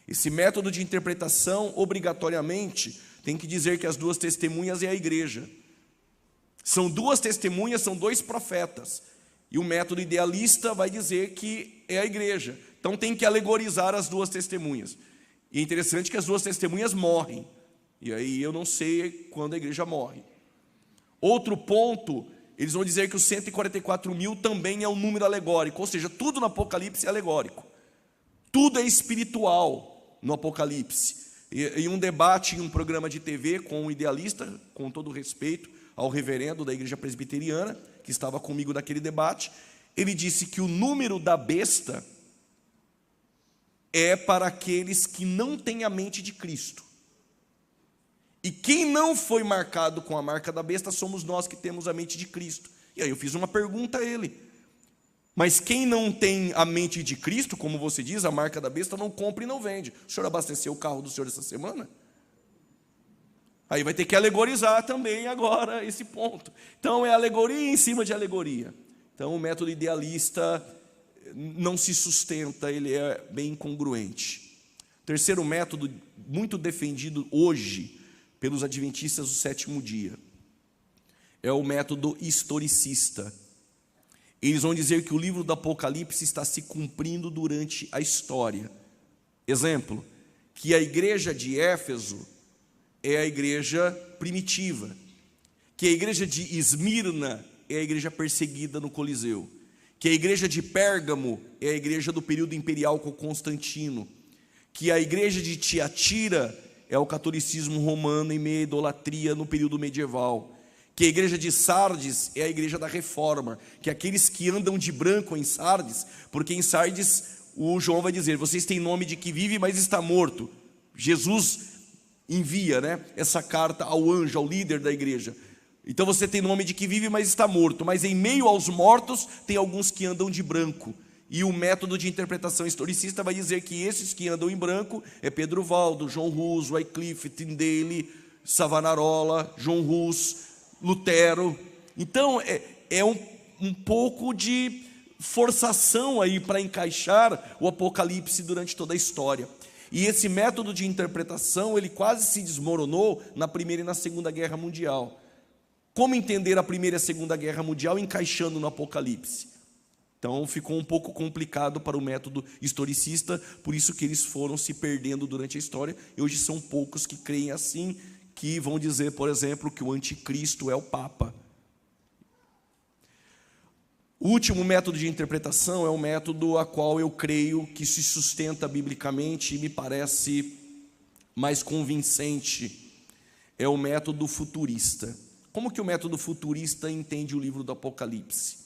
Esse método de interpretação, obrigatoriamente, tem que dizer que as duas testemunhas é a igreja. São duas testemunhas, são dois profetas. E o método idealista vai dizer que é a igreja. Então tem que alegorizar as duas testemunhas. E é interessante que as duas testemunhas morrem. E aí eu não sei quando a igreja morre. Outro ponto, eles vão dizer que os 144 mil também é um número alegórico. Ou seja, tudo no Apocalipse é alegórico. Tudo é espiritual no Apocalipse. E um debate em um programa de TV com um idealista, com todo respeito ao reverendo da igreja presbiteriana, que estava comigo naquele debate, ele disse que o número da besta é para aqueles que não têm a mente de Cristo. E quem não foi marcado com a marca da besta somos nós que temos a mente de Cristo. E aí eu fiz uma pergunta a ele. Mas quem não tem a mente de Cristo, como você diz, a marca da besta, não compra e não vende. O senhor abasteceu o carro do senhor essa semana? Aí vai ter que alegorizar também agora esse ponto. Então é alegoria em cima de alegoria. Então o método idealista não se sustenta, ele é bem incongruente. Terceiro método, muito defendido hoje pelos adventistas do sétimo dia, é o método historicista. Eles vão dizer que o livro do Apocalipse está se cumprindo durante a história. Exemplo, que a igreja de Éfeso é a igreja primitiva, que a igreja de Esmirna é a igreja perseguida no Coliseu, que a igreja de Pérgamo é a igreja do período imperial com Constantino, que a igreja de Tiatira é o catolicismo romano em meio à idolatria no período medieval, que a igreja de Sardes é a igreja da reforma, que aqueles que andam de branco em Sardes, porque em Sardes o João vai dizer, vocês têm nome de que vive, mas está morto. Jesus envia, essa carta ao anjo, ao líder da igreja. Então você tem nome de que vive, mas está morto. Mas em meio aos mortos, tem alguns que andam de branco. E o método de interpretação historicista vai dizer que esses que andam em branco é Pedro Valdo, John Hus, Wycliffe, Tyndale, Savonarola, John Hus, Lutero. Então é um pouco de forçação aí para encaixar o Apocalipse durante toda a história. E esse método de interpretação, ele quase se desmoronou na Primeira e na Segunda Guerra Mundial. Como entender a Primeira e a Segunda Guerra Mundial encaixando no Apocalipse? Então ficou um pouco complicado para o método historicista, por isso que eles foram se perdendo durante a história, e hoje são poucos que creem assim, que vão dizer, por exemplo, que o anticristo é o Papa. O último método de interpretação é o método a qual eu creio que se sustenta biblicamente e me parece mais convincente, é o método futurista. Como que o método futurista entende o livro do Apocalipse?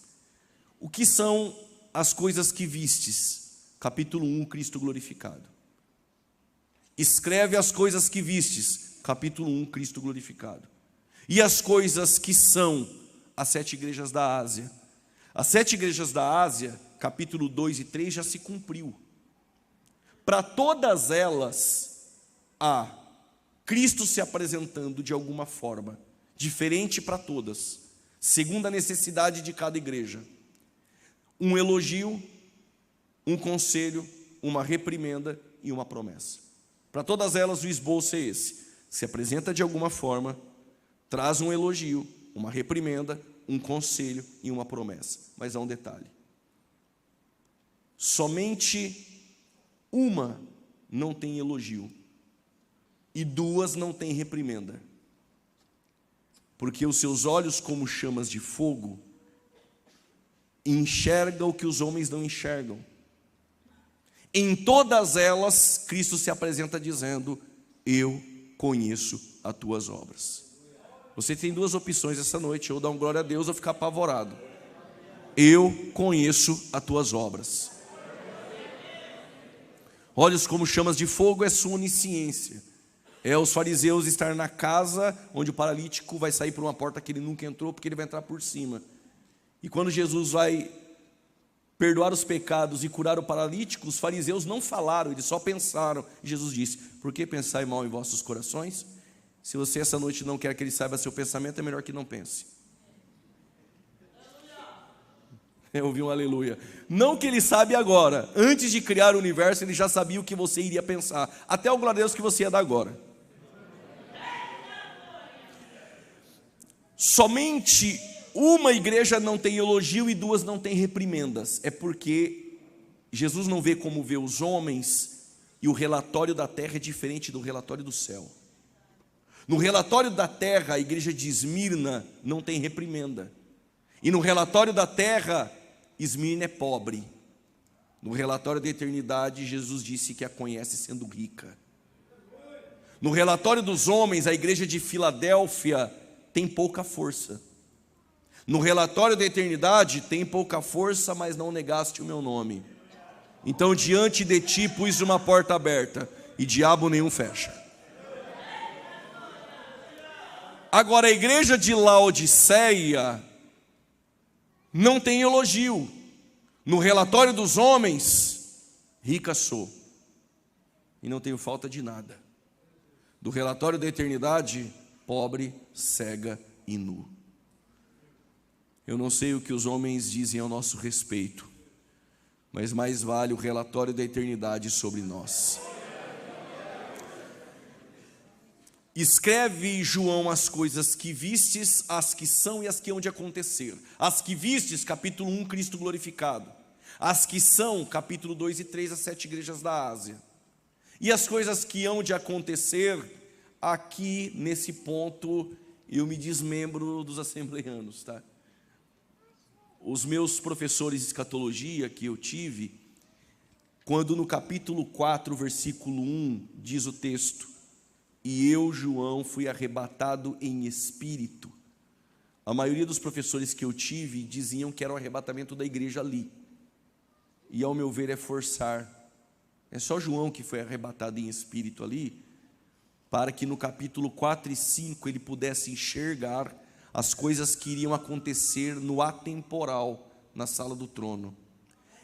O que são as coisas que vistes? Capítulo 1, Cristo glorificado. Escreve as coisas que vistes. Capítulo 1, Cristo glorificado. E as coisas que são as 7 igrejas da Ásia. As 7 igrejas da Ásia, capítulo 2 e 3, já se cumpriu. Para todas elas, há Cristo se apresentando de alguma forma, diferente para todas, segundo a necessidade de cada igreja. Um elogio, um conselho, uma reprimenda e uma promessa. Para todas elas o esboço é esse. Se apresenta de alguma forma, traz um elogio, uma reprimenda, um conselho e uma promessa. Mas há um detalhe. Somente uma não tem elogio e 2 não tem reprimenda. Porque os seus olhos, como chamas de fogo, enxergam o que os homens não enxergam. Em todas elas, Cristo se apresenta dizendo: eu conheço as tuas obras. Você tem duas opções essa noite: ou dar um glória a Deus ou ficar apavorado. Eu conheço as tuas obras. Olhos como chamas de fogo é sua onisciência. É os fariseus estar na casa onde o paralítico vai sair por uma porta que ele nunca entrou, porque ele vai entrar por cima. E quando Jesus vai perdoar os pecados e curar o paralítico, os fariseus não falaram, eles só pensaram. E Jesus disse: por que pensai mal em vossos corações? Se você essa noite não quer que ele saiba seu pensamento, é melhor que não pense. Eu ouvi um aleluia. Não que ele sabe agora. Antes de criar o universo, ele já sabia o que você iria pensar. Até o glória a Deus que você ia dar agora. Somente uma igreja não tem elogio e duas não tem reprimendas. É porque Jesus não vê como vê os homens, e o relatório da terra é diferente do relatório do céu. No relatório da terra, a igreja de Esmirna não tem reprimenda. E no relatório da terra, Esmirna é pobre. No relatório da eternidade, Jesus disse que a conhece sendo rica. No relatório dos homens, a igreja de Filadélfia tem pouca força. No relatório da eternidade, tem pouca força, mas não negaste o meu nome. Então diante de ti pus uma porta aberta, e diabo nenhum fecha. Agora a igreja de Laodiceia não tem elogio. No relatório dos homens, rica sou, e não tenho falta de nada. Do relatório da eternidade, pobre, cega e nu. Eu não sei o que os homens dizem ao nosso respeito, mas mais vale o relatório da eternidade sobre nós. Escreve, João, as coisas que vistes, as que são e as que hão de acontecer. As que vistes, capítulo 1, Cristo glorificado. As que são, capítulo 2 e 3, as 7 igrejas da Ásia. E as coisas que hão de acontecer, aqui nesse ponto eu me desmembro dos assembleanos, tá? Os meus professores de escatologia que eu tive, quando no capítulo 4, versículo 1, diz o texto: e eu, João, fui arrebatado em espírito. A maioria dos professores que eu tive diziam que era o arrebatamento da igreja ali. E ao meu ver é forçar. É só João que foi arrebatado em espírito ali, para que no capítulo 4 e 5 ele pudesse enxergar as coisas que iriam acontecer no atemporal, na sala do trono.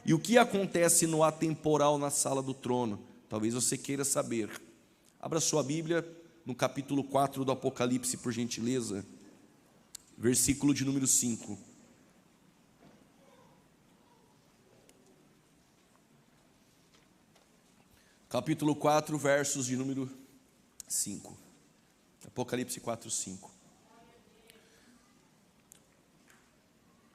E o que acontece no atemporal, na sala do trono? Talvez você queira saber. Abra sua Bíblia no capítulo 4 do Apocalipse, por gentileza, versículo de número 5. Capítulo 4, versos de número 5. Apocalipse 4, 5.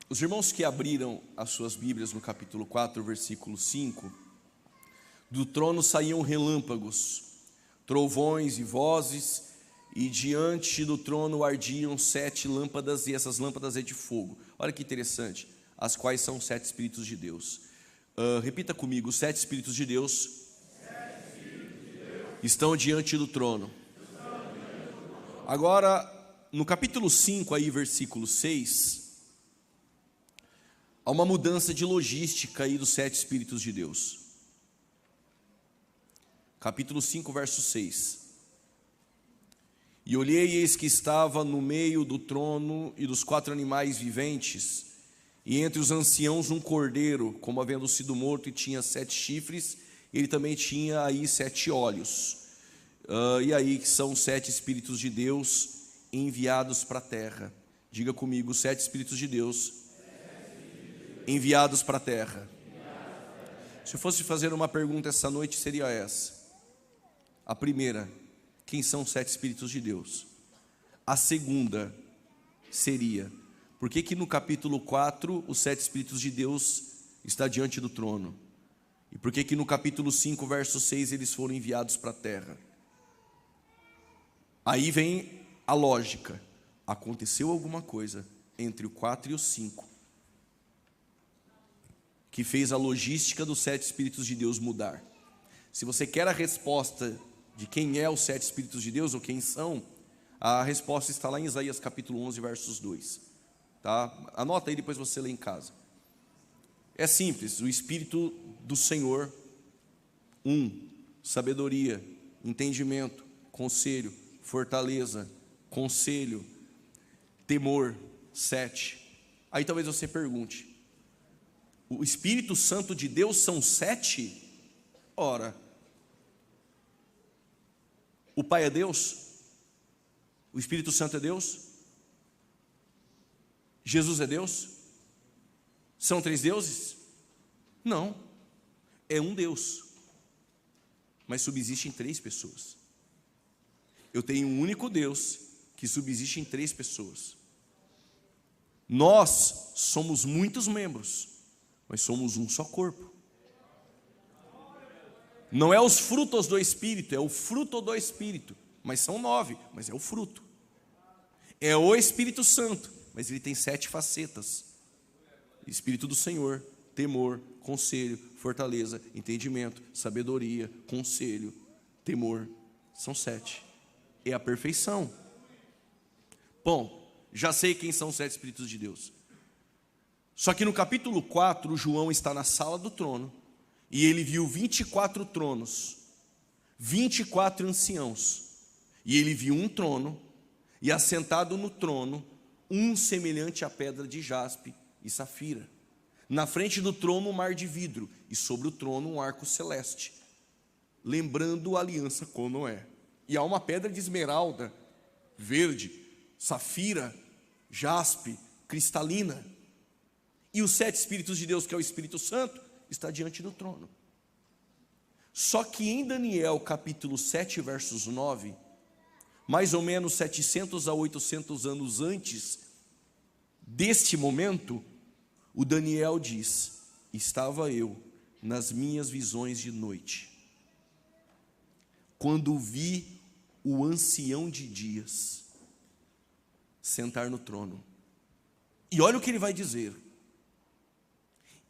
Os irmãos que abriram as suas Bíblias no capítulo 4, versículo 5, do trono saíam relâmpagos, trovões e vozes, e diante do trono ardiam 7 lâmpadas, e essas lâmpadas é de fogo. Olha que interessante, as quais são 7 Espíritos de Deus. Repita comigo: os 7 Espíritos de Deus estão diante do trono. Agora, no capítulo 5, aí, versículo 6, há uma mudança de logística aí dos 7 Espíritos de Deus. Capítulo 5, verso 6. E olhei, e eis que estava no meio do trono e dos 4 animais viventes, e entre os anciãos um cordeiro, como havendo sido morto, e tinha 7 chifres, ele também tinha aí 7 olhos. E aí que são 7 Espíritos de Deus enviados para a terra. Diga comigo: 7 Espíritos de Deus enviados para a terra. Se eu fosse fazer uma pergunta essa noite, seria essa. A primeira: quem são os 7 Espíritos de Deus? A segunda seria: por que no capítulo 4 os 7 Espíritos de Deus está diante do trono? E por que no capítulo 5, verso 6, eles foram enviados para a terra? Aí vem a lógica. Aconteceu alguma coisa entre o 4 e o 5 que fez a logística dos 7 Espíritos de Deus mudar. Se você quer a resposta de quem é os 7 Espíritos de Deus, ou quem são, A resposta está lá em Isaías capítulo 11, versos 2. Tá? Anota aí, depois você lê em casa. É simples, o Espírito do Senhor, sabedoria, entendimento, conselho, fortaleza, conselho, temor, 7. Aí talvez você pergunte, o Espírito Santo de Deus são 7? Ora, o Pai é Deus? O Espírito Santo é Deus? Jesus é Deus? São 3 deuses? Não, é um Deus, mas subsiste em 3 pessoas. Eu tenho um único Deus que subsiste em 3 pessoas. Nós somos muitos membros, mas somos um só corpo. Não é os frutos do Espírito, é o fruto do Espírito, mas são 9, mas é o fruto. É o Espírito Santo, mas ele tem 7 facetas. Espírito do Senhor, temor, conselho, fortaleza, entendimento, sabedoria, conselho, temor, são 7. É a perfeição. Bom, já sei quem são os 7 Espíritos de Deus. Só que no capítulo 4, João está na sala do trono, e ele viu 24 tronos, 24 anciãos, e ele viu um trono, e assentado no trono, um semelhante à pedra de jaspe e safira. Na frente do trono um mar de vidro, e sobre o trono um arco celeste, lembrando a aliança com Noé. E há uma pedra de esmeralda, verde, safira, jaspe, cristalina. E os 7 Espíritos de Deus, que é o Espírito Santo, está diante do trono. Só que em Daniel capítulo 7, versos 9, mais ou menos 700 a 800 anos antes deste momento, o Daniel diz: estava eu nas minhas visões de noite, quando vi o ancião de dias sentar no trono. E olha o que ele vai dizer: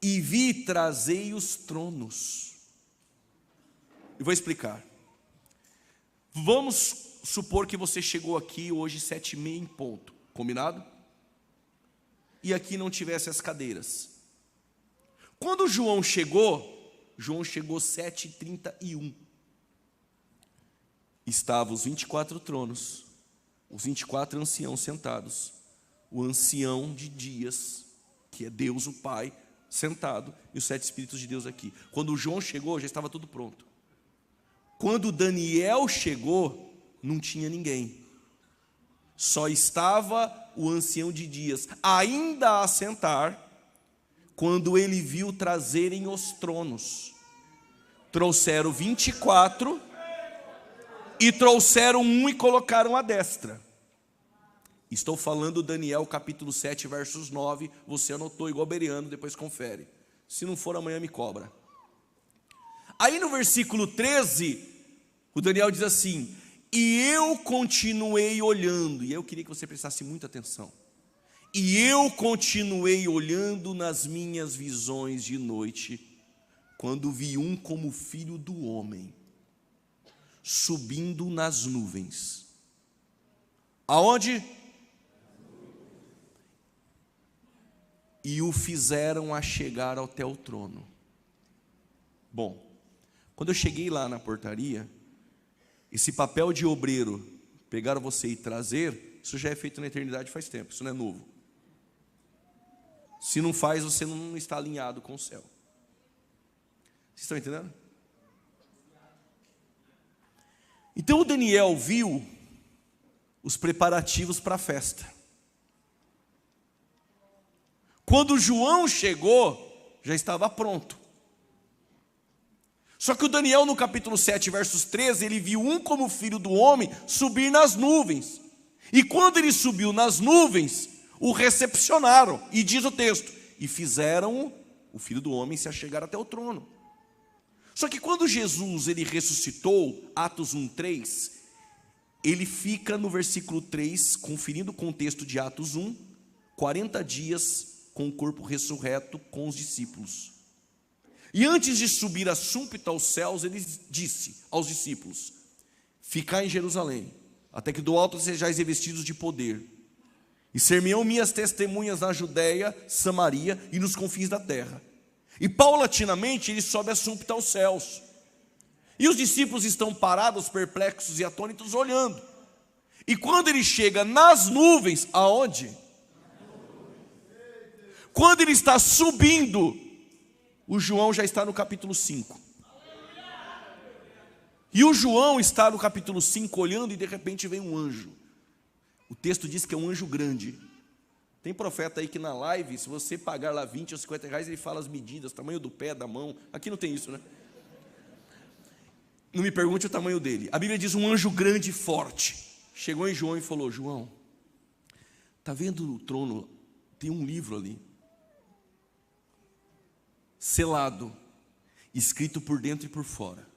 e vi trazei os tronos. Eu vou explicar. Vamos supor que você chegou aqui hoje 7h30 em ponto, combinado? E aqui não tivesse as cadeiras. Quando João chegou 7h31. Estavam os 24 tronos, os 24 anciãos sentados, o ancião de dias, que é Deus o Pai, sentado, e os 7 Espíritos de Deus aqui. Quando João chegou, já estava tudo pronto. Quando Daniel chegou, não tinha ninguém. Só estava o ancião de dias, ainda a sentar, quando ele viu trazerem os tronos. Trouxeram 24 e trouxeram um e colocaram à destra. Estou falando Daniel capítulo 7, versos 9. Você anotou igual Bereano, depois confere. Se não for amanhã me cobra. Aí no versículo 13, o Daniel diz assim: e eu continuei olhando. E eu queria que você prestasse muita atenção. E eu continuei olhando nas minhas visões de noite, quando vi um como filho do homem, subindo nas nuvens. Aonde? E o fizeram a chegar até o trono. Bom, quando eu cheguei lá na portaria, esse papel de obreiro, pegar você e trazer, isso já é feito na eternidade faz tempo, isso não é novo. Se não faz, você não está alinhado com o céu. Vocês estão entendendo? Então o Daniel viu os preparativos para a festa. Quando João chegou, já estava pronto. Só que o Daniel no capítulo 7, versos 13, ele viu um como filho do homem subir nas nuvens. E quando ele subiu nas nuvens, o recepcionaram. E diz o texto, e fizeram o filho do homem se achegar até o trono. Só que quando Jesus ele ressuscitou, Atos 1:3, ele fica no versículo 3, conferindo o contexto de Atos 1, 40 dias com o corpo ressurreto com os discípulos. E antes de subir a súmpito aos céus, ele disse aos discípulos: ficai em Jerusalém, até que do alto sejais revestidos de poder. E ser-me-ão minhas testemunhas na Judéia, Samaria e nos confins da terra. E paulatinamente ele sobe assumpto aos céus. E os discípulos estão parados, perplexos e atônitos, olhando. E quando ele chega nas nuvens, aonde? Quando ele está subindo, o João já está no capítulo 5. E o João está no capítulo 5 olhando e de repente vem um anjo. O texto diz que é um anjo grande. Tem profeta aí que na live, se você pagar lá 20 ou 50 reais, ele fala as medidas, tamanho do pé, da mão. Aqui não tem isso, né? Não me pergunte o tamanho dele. A Bíblia diz um anjo grande e forte. Chegou em João e falou: João, está vendo o trono? Tem um livro ali, selado, escrito por dentro e por fora.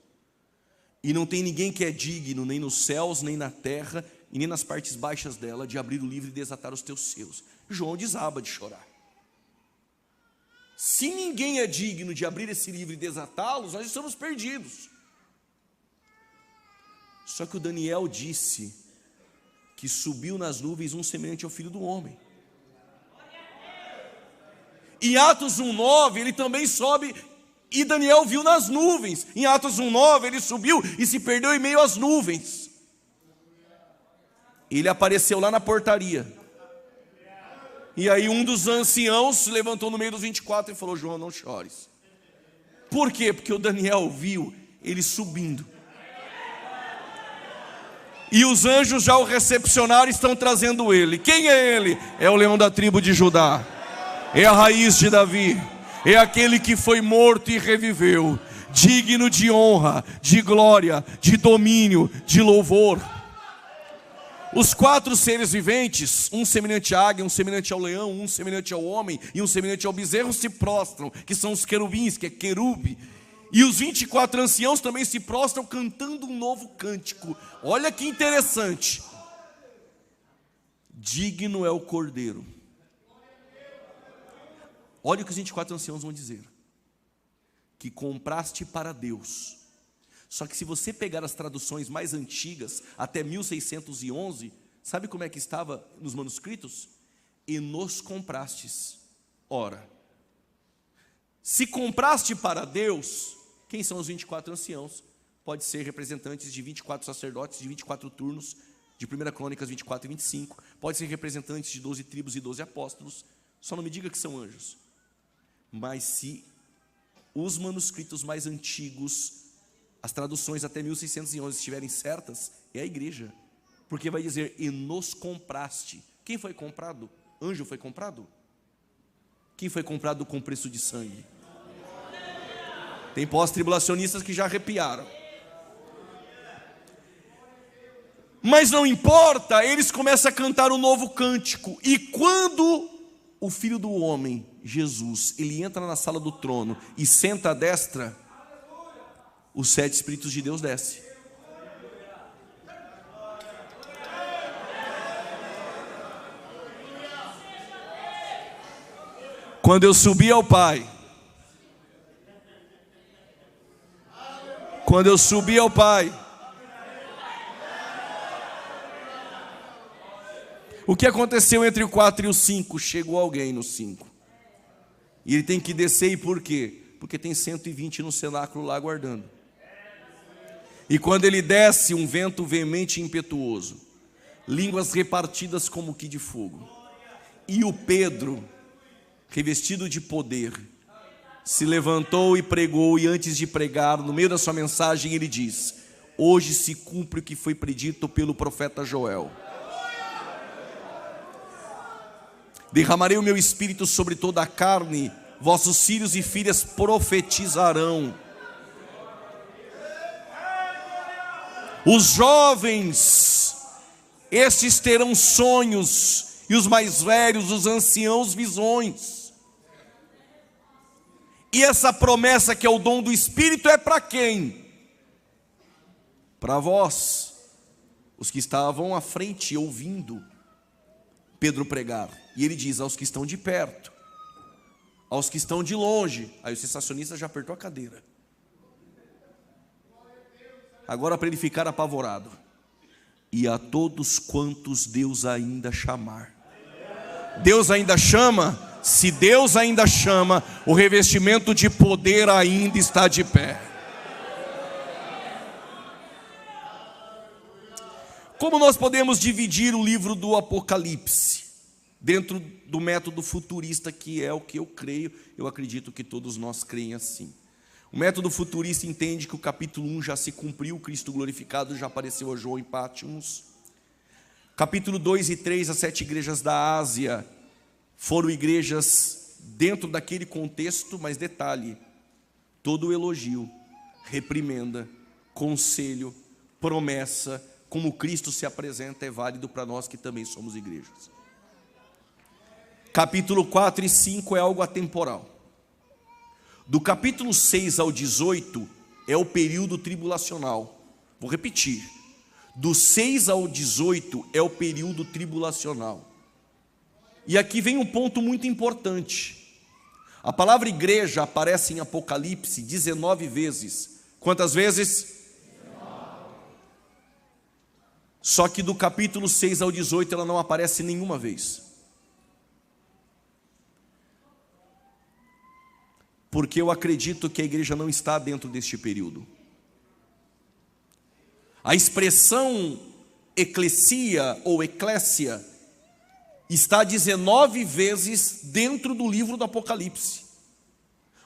E não tem ninguém que é digno, nem nos céus, nem na terra, e nem nas partes baixas dela, de abrir o livro e desatar os teus selos. João desaba de chorar. Se ninguém é digno de abrir esse livro e desatá-los, nós estamos perdidos. Só que o Daniel disse que subiu nas nuvens um semelhante ao Filho do Homem. Em Atos 1:9 ele também sobe, e Daniel viu nas nuvens. Em Atos 1:9 ele subiu e se perdeu em meio às nuvens. Ele apareceu lá na portaria. E aí um dos anciãos se levantou no meio dos 24 e falou: João, não chores. Por quê? Porque o Daniel viu ele subindo. E os anjos já o recepcionaram e estão trazendo ele. Quem é ele? É o leão da tribo de Judá. É a raiz de Davi. É aquele que foi morto e reviveu. Digno de honra, de glória, de domínio, de louvor. Os 4 seres viventes, um semelhante à águia, um semelhante ao leão, um semelhante ao homem e um semelhante ao bezerro, se prostram, que são os querubins, que é querube. E os 24 anciãos também se prostram cantando um novo cântico. Olha que interessante. Digno é o Cordeiro. Olha o que os 24 anciãos vão dizer. Que compraste para Deus. Só que se você pegar as traduções mais antigas, até 1611, sabe como é que estava nos manuscritos? E nos comprastes. Ora, se compraste para Deus, quem são os 24 anciãos? Pode ser representantes de 24 sacerdotes, de 24 turnos, de 1 Crônicas 24 e 25. Pode ser representantes de 12 tribos e 12 apóstolos. Só não me diga que são anjos. Mas se os manuscritos mais antigos, as traduções até 1611 estiverem certas, é a igreja. Porque vai dizer, e nos compraste. Quem foi comprado? Anjo foi comprado? Quem foi comprado com preço de sangue? Tem pós-tribulacionistas que já arrepiaram. Mas não importa, eles começam a cantar um novo cântico. E quando o Filho do Homem, Jesus, ele entra na sala do trono e senta à destra, os 7 Espíritos de Deus descem. Quando eu subi ao Pai, o que aconteceu entre o 4 e o 5? Chegou alguém no 5. E ele tem que descer, e por quê? Porque tem 120 no cenáculo lá aguardando. E quando ele desce, um vento veemente e impetuoso, línguas repartidas como que de fogo. E o Pedro, revestido de poder, se levantou e pregou, e antes de pregar, no meio da sua mensagem, ele diz: hoje se cumpre o que foi predito pelo profeta Joel. Derramarei o meu espírito sobre toda a carne, vossos filhos e filhas profetizarão. Os jovens, estes terão sonhos, e os mais velhos, os anciãos, visões. E essa promessa que é o dom do Espírito é para quem? Para vós, os que estavam à frente ouvindo Pedro pregar. E ele diz aos que estão de perto, aos que estão de longe. Aí o sensacionista já apertou a cadeira. Agora, para ele ficar apavorado, e a todos quantos Deus ainda chamar. Deus ainda chama. Se Deus ainda chama, o revestimento de poder ainda está de pé. Como nós podemos dividir o livro do Apocalipse dentro do método futurista, que é o que eu creio? Eu acredito que todos nós creem assim. O método futurista entende que o capítulo 1 já se cumpriu, Cristo glorificado já apareceu a João em Pátimos. Capítulo 2 e 3, as 7 igrejas da Ásia foram igrejas dentro daquele contexto, mas detalhe, todo elogio, reprimenda, conselho, promessa, como Cristo se apresenta, é válido para nós que também somos igrejas. Capítulo 4 e 5 é algo atemporal. Do capítulo 6 ao 18 é o período tribulacional. Vou repetir. Do 6 ao 18 é o período tribulacional. E aqui vem um ponto muito importante. A palavra igreja aparece em Apocalipse 19 vezes. Quantas vezes? 19. Só que do capítulo 6 ao 18 ela não aparece nenhuma vez. Porque eu acredito que a igreja não está dentro deste período. A expressão eclesia ou eclésia está 19 vezes dentro do livro do Apocalipse.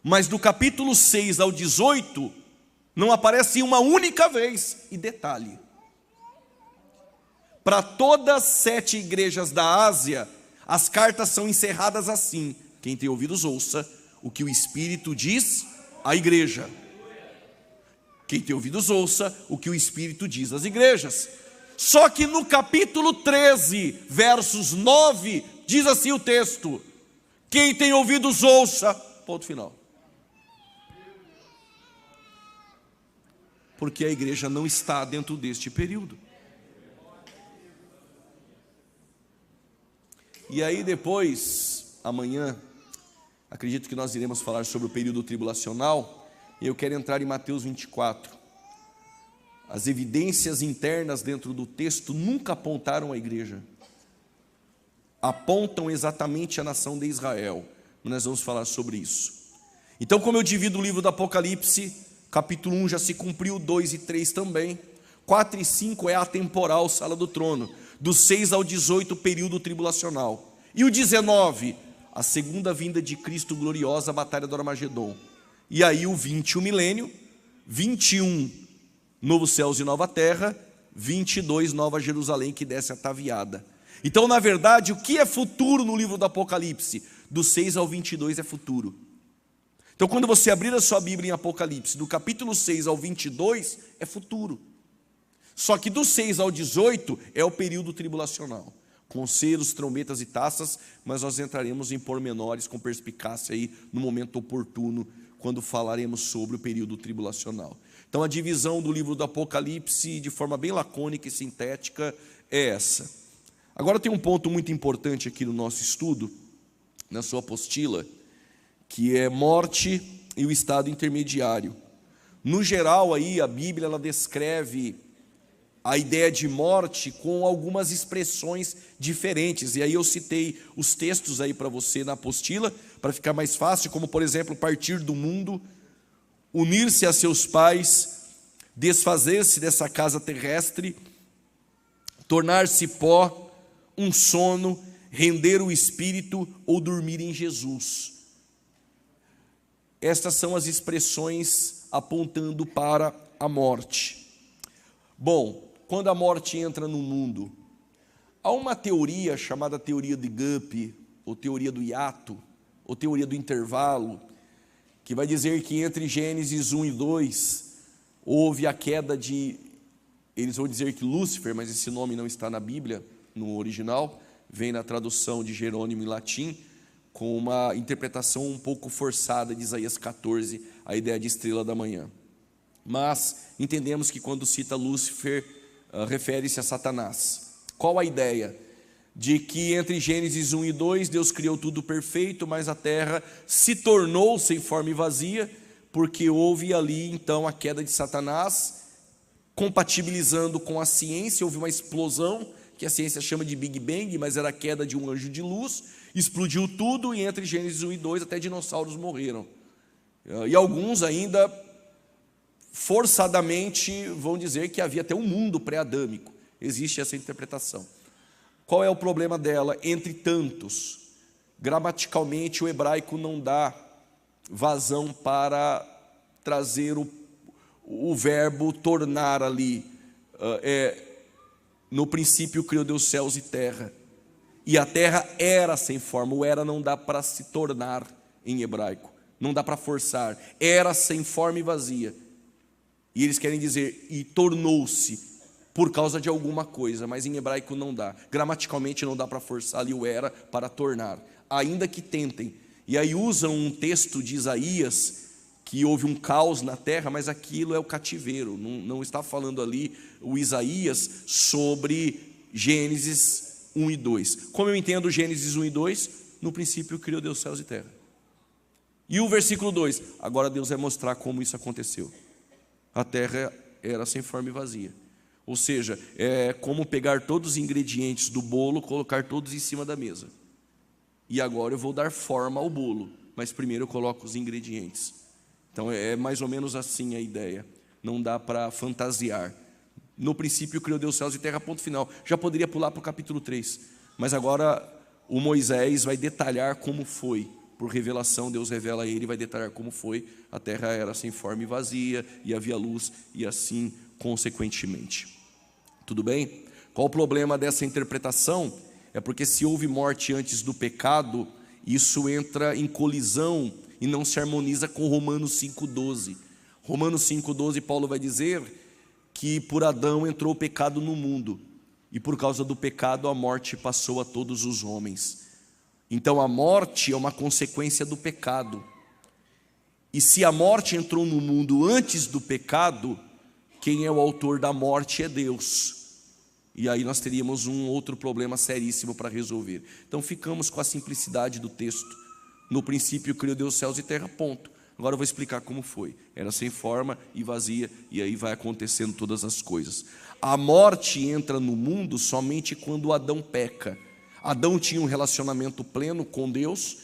Mas do capítulo 6 ao 18, não aparece uma única vez. E detalhe, para todas as 7 igrejas da Ásia, as cartas são encerradas assim. Quem tem ouvidos ouça o que o Espírito diz à igreja. Quem tem ouvidos ouça o que o Espírito diz às igrejas. Só que no capítulo 13, versos 9, diz assim o texto: quem tem ouvidos ouça, ponto final. Porque a igreja não está dentro deste período. E aí depois, amanhã, acredito que nós iremos falar sobre o período tribulacional, e eu quero entrar em Mateus 24. As evidências internas dentro do texto nunca apontaram a igreja. Apontam exatamente a nação de Israel. Nós vamos falar sobre isso. Então, como eu divido o livro do Apocalipse, capítulo 1 já se cumpriu, 2 e 3 também. 4 e 5 é atemporal, sala do trono. Do 6 ao 18, período tribulacional. E o 19, a segunda vinda de Cristo gloriosa, a batalha do Armagedon. E aí o 20, o milênio. 21, novo céus e nova terra. 22, nova Jerusalém que desce ataviada. Então, na verdade, o que é futuro no livro do Apocalipse? Do 6 ao 22 é futuro. Então, quando você abrir a sua Bíblia em Apocalipse, do capítulo 6 ao 22, é futuro. Só que do 6 ao 18 é o período tribulacional, com selos, trombetas e taças, mas nós entraremos em pormenores com perspicácia aí no momento oportuno, quando falaremos sobre o período tribulacional. Então a divisão do livro do Apocalipse, de forma bem lacônica e sintética, é essa. Agora tem um ponto muito importante aqui no nosso estudo, na sua apostila, que é morte e o estado intermediário. No geral, aí, a Bíblia ela descreve a ideia de morte com algumas expressões diferentes. E aí eu citei os textos aí para você na apostila, para ficar mais fácil, como por exemplo, partir do mundo, unir-se a seus pais, desfazer-se dessa casa terrestre, tornar-se pó, um sono, render o espírito ou dormir em Jesus. Estas são as expressões apontando para a morte. Bom, quando a morte entra no mundo, há uma teoria chamada teoria de Gup, ou teoria do hiato, ou teoria do intervalo, que vai dizer que entre Gênesis 1 e 2, houve a queda de, eles vão dizer que Lúcifer, mas esse nome não está na Bíblia, no original, vem na tradução de Jerônimo em latim, com uma interpretação um pouco forçada de Isaías 14, a ideia de estrela da manhã. Mas entendemos que quando cita Lúcifer, refere-se a Satanás. Qual a ideia? De que entre Gênesis 1 e 2, Deus criou tudo perfeito, mas a terra se tornou sem forma e vazia, porque houve ali então a queda de Satanás, compatibilizando com a ciência, houve uma explosão, que a ciência chama de Big Bang, mas era a queda de um anjo de luz, explodiu tudo, e entre Gênesis 1 e 2 até dinossauros morreram. E alguns ainda forçadamente vão dizer que havia até um mundo pré-adâmico. Existe essa interpretação. Qual é o problema dela? Entre tantos, gramaticalmente o hebraico não dá vazão para trazer o verbo tornar ali. No princípio criou Deus céus e terra, e a terra era sem forma. O era não dá para se tornar em hebraico, não dá para forçar, era sem forma e vazia. E eles querem dizer, e tornou-se por causa de alguma coisa, mas em hebraico não dá, gramaticalmente não dá para forçar ali o era para tornar, ainda que tentem. E aí usam um texto de Isaías, que houve um caos na terra, mas aquilo é o cativeiro, não está falando ali o Isaías sobre Gênesis 1 e 2. Como eu entendo Gênesis 1 e 2? No princípio criou Deus céus e terra. E o versículo 2, agora Deus vai mostrar como isso aconteceu. A terra era sem forma e vazia. Ou seja, é como pegar todos os ingredientes do bolo, colocar todos em cima da mesa. E agora eu vou dar forma ao bolo, mas primeiro eu coloco os ingredientes. Então é mais ou menos assim a ideia. Não dá para fantasiar. No princípio criou Deus céus e terra, ponto final. Já poderia pular para o capítulo 3. Mas agora o Moisés vai detalhar como foi. Por revelação, Deus revela a ele e vai detalhar como foi. A terra era sem forma e vazia, e havia luz, e assim consequentemente. Tudo bem? Qual o problema dessa interpretação? É porque se houve morte antes do pecado, isso entra em colisão e não se harmoniza com Romanos 5,12. Romanos 5,12, Paulo vai dizer que por Adão entrou o pecado no mundo, e por causa do pecado a morte passou a todos os homens. Então a morte é uma consequência do pecado. E se a morte entrou no mundo antes do pecado, quem é o autor da morte é Deus. E aí nós teríamos um outro problema seríssimo para resolver. Então ficamos com a simplicidade do texto. No princípio criou Deus céus e terra, ponto. Agora eu vou explicar como foi. Era sem forma e vazia, e aí vai acontecendo todas as coisas. A morte entra no mundo somente quando Adão peca. Adão tinha um relacionamento pleno com Deus,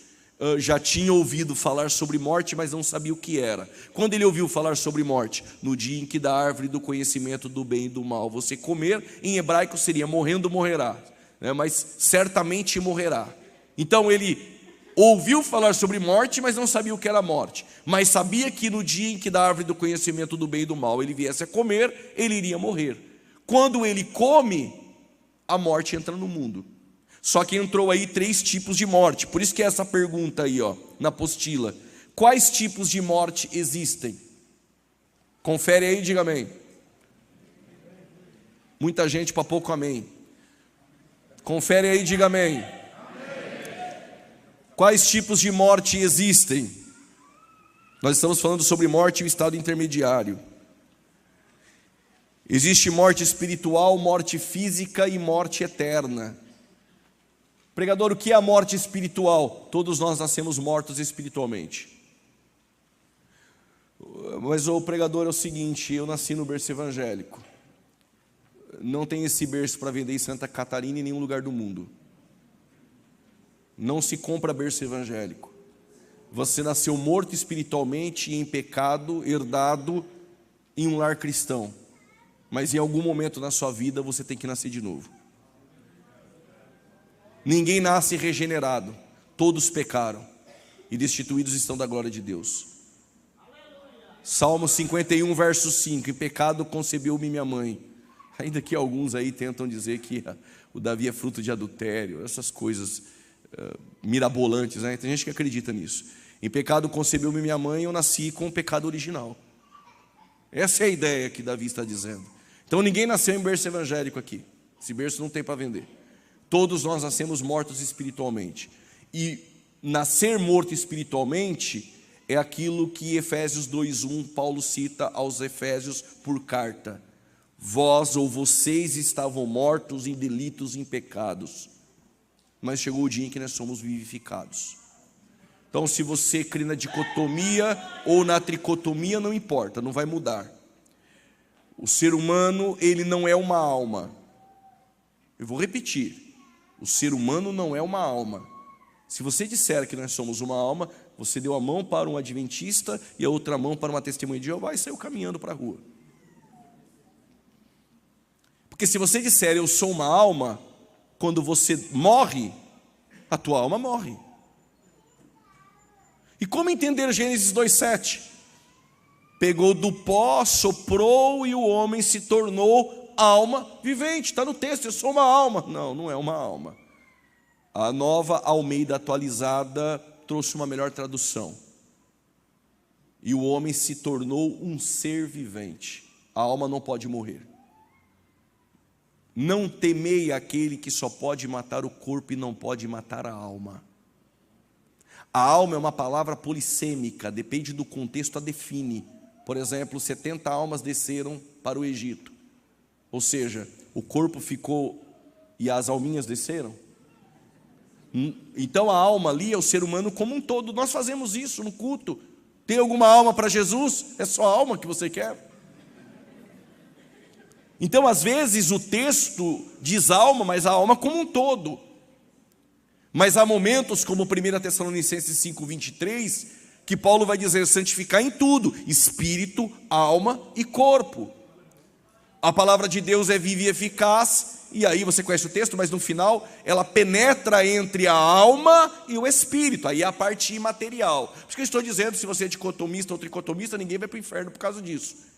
já tinha ouvido falar sobre morte, mas não sabia o que era. Quando ele ouviu falar sobre morte? No dia em que da árvore do conhecimento do bem e do mal você comer, em hebraico seria morrendo morrerá, né? Mas certamente morrerá. Então ele ouviu falar sobre morte, mas não sabia o que era morte. Mas sabia que no dia em que da árvore do conhecimento do bem e do mal ele viesse a comer, ele iria morrer. Quando ele come, a morte entra no mundo. Só que entrou aí 3 tipos de morte. Por isso que é essa pergunta aí, na apostila. Quais tipos de morte existem? Confere aí e diga amém. Muita gente para pouco amém. Confere aí e diga amém. Quais tipos de morte existem? Nós estamos falando sobre morte e o estado intermediário. Existe morte espiritual, morte física e morte eterna. Pregador, o que é a morte espiritual? Todos nós nascemos mortos espiritualmente. Mas o pregador é o seguinte, eu nasci no berço evangélico. Não tem esse berço para vender em Santa Catarina e em nenhum lugar do mundo. Não se compra berço evangélico. Você nasceu morto espiritualmente e em pecado, herdado em um lar cristão. Mas em algum momento na sua vida você tem que nascer de novo. Ninguém nasce regenerado. Todos pecaram e destituídos estão da glória de Deus. Salmo 51, verso 5. Em pecado concebeu-me minha mãe. Ainda que alguns aí tentam dizer que o Davi é fruto de adultério, essas coisas mirabolantes, né? Tem gente que acredita nisso. Em pecado concebeu-me minha mãe e eu nasci com o pecado original. Essa é a ideia que Davi está dizendo. Então ninguém nasceu em berço evangélico aqui. Esse berço não tem para vender. Todos nós nascemos mortos espiritualmente. E nascer morto espiritualmente é aquilo que Efésios 2:1 Paulo cita aos Efésios por carta. Vós ou vocês estavam mortos em delitos e em pecados, mas chegou o dia em que nós somos vivificados. Então se você crê na dicotomia ou na tricotomia, não importa, não vai mudar. O ser humano, ele não é uma alma. Eu vou repetir. O ser humano não é uma alma. Se você disser que nós somos uma alma, você deu a mão para um adventista e a outra mão para uma testemunha de Jeová e saiu caminhando para a rua. Porque se você disser eu sou uma alma, quando você morre, a tua alma morre. E como entender Gênesis 2:7? Pegou do pó, soprou e o homem se tornou alma vivente. Está no texto, eu sou uma alma. Não, não é uma alma. A Nova Almeida atualizada trouxe uma melhor tradução. E o homem se tornou um ser vivente. A alma não pode morrer. Não temei aquele que só pode matar o corpo e não pode matar a alma. A alma é uma palavra polissêmica, depende do contexto, a define. Por exemplo, 70 almas desceram para o Egito. Ou seja, o corpo ficou e as alminhas desceram. Então a alma ali é o ser humano como um todo. Nós fazemos isso no culto. Tem alguma alma para Jesus? É só a alma que você quer? Então às vezes o texto diz alma, mas a alma como um todo. Mas há momentos como 1 Tessalonicenses 5:23, que Paulo vai dizer santificar em tudo, espírito, alma e corpo. A palavra de Deus é viva e eficaz, e aí você conhece o texto, mas no final ela penetra entre a alma e o espírito, aí é a parte imaterial. Por isso que eu estou dizendo, se você é dicotomista ou tricotomista, ninguém vai para o inferno por causa disso.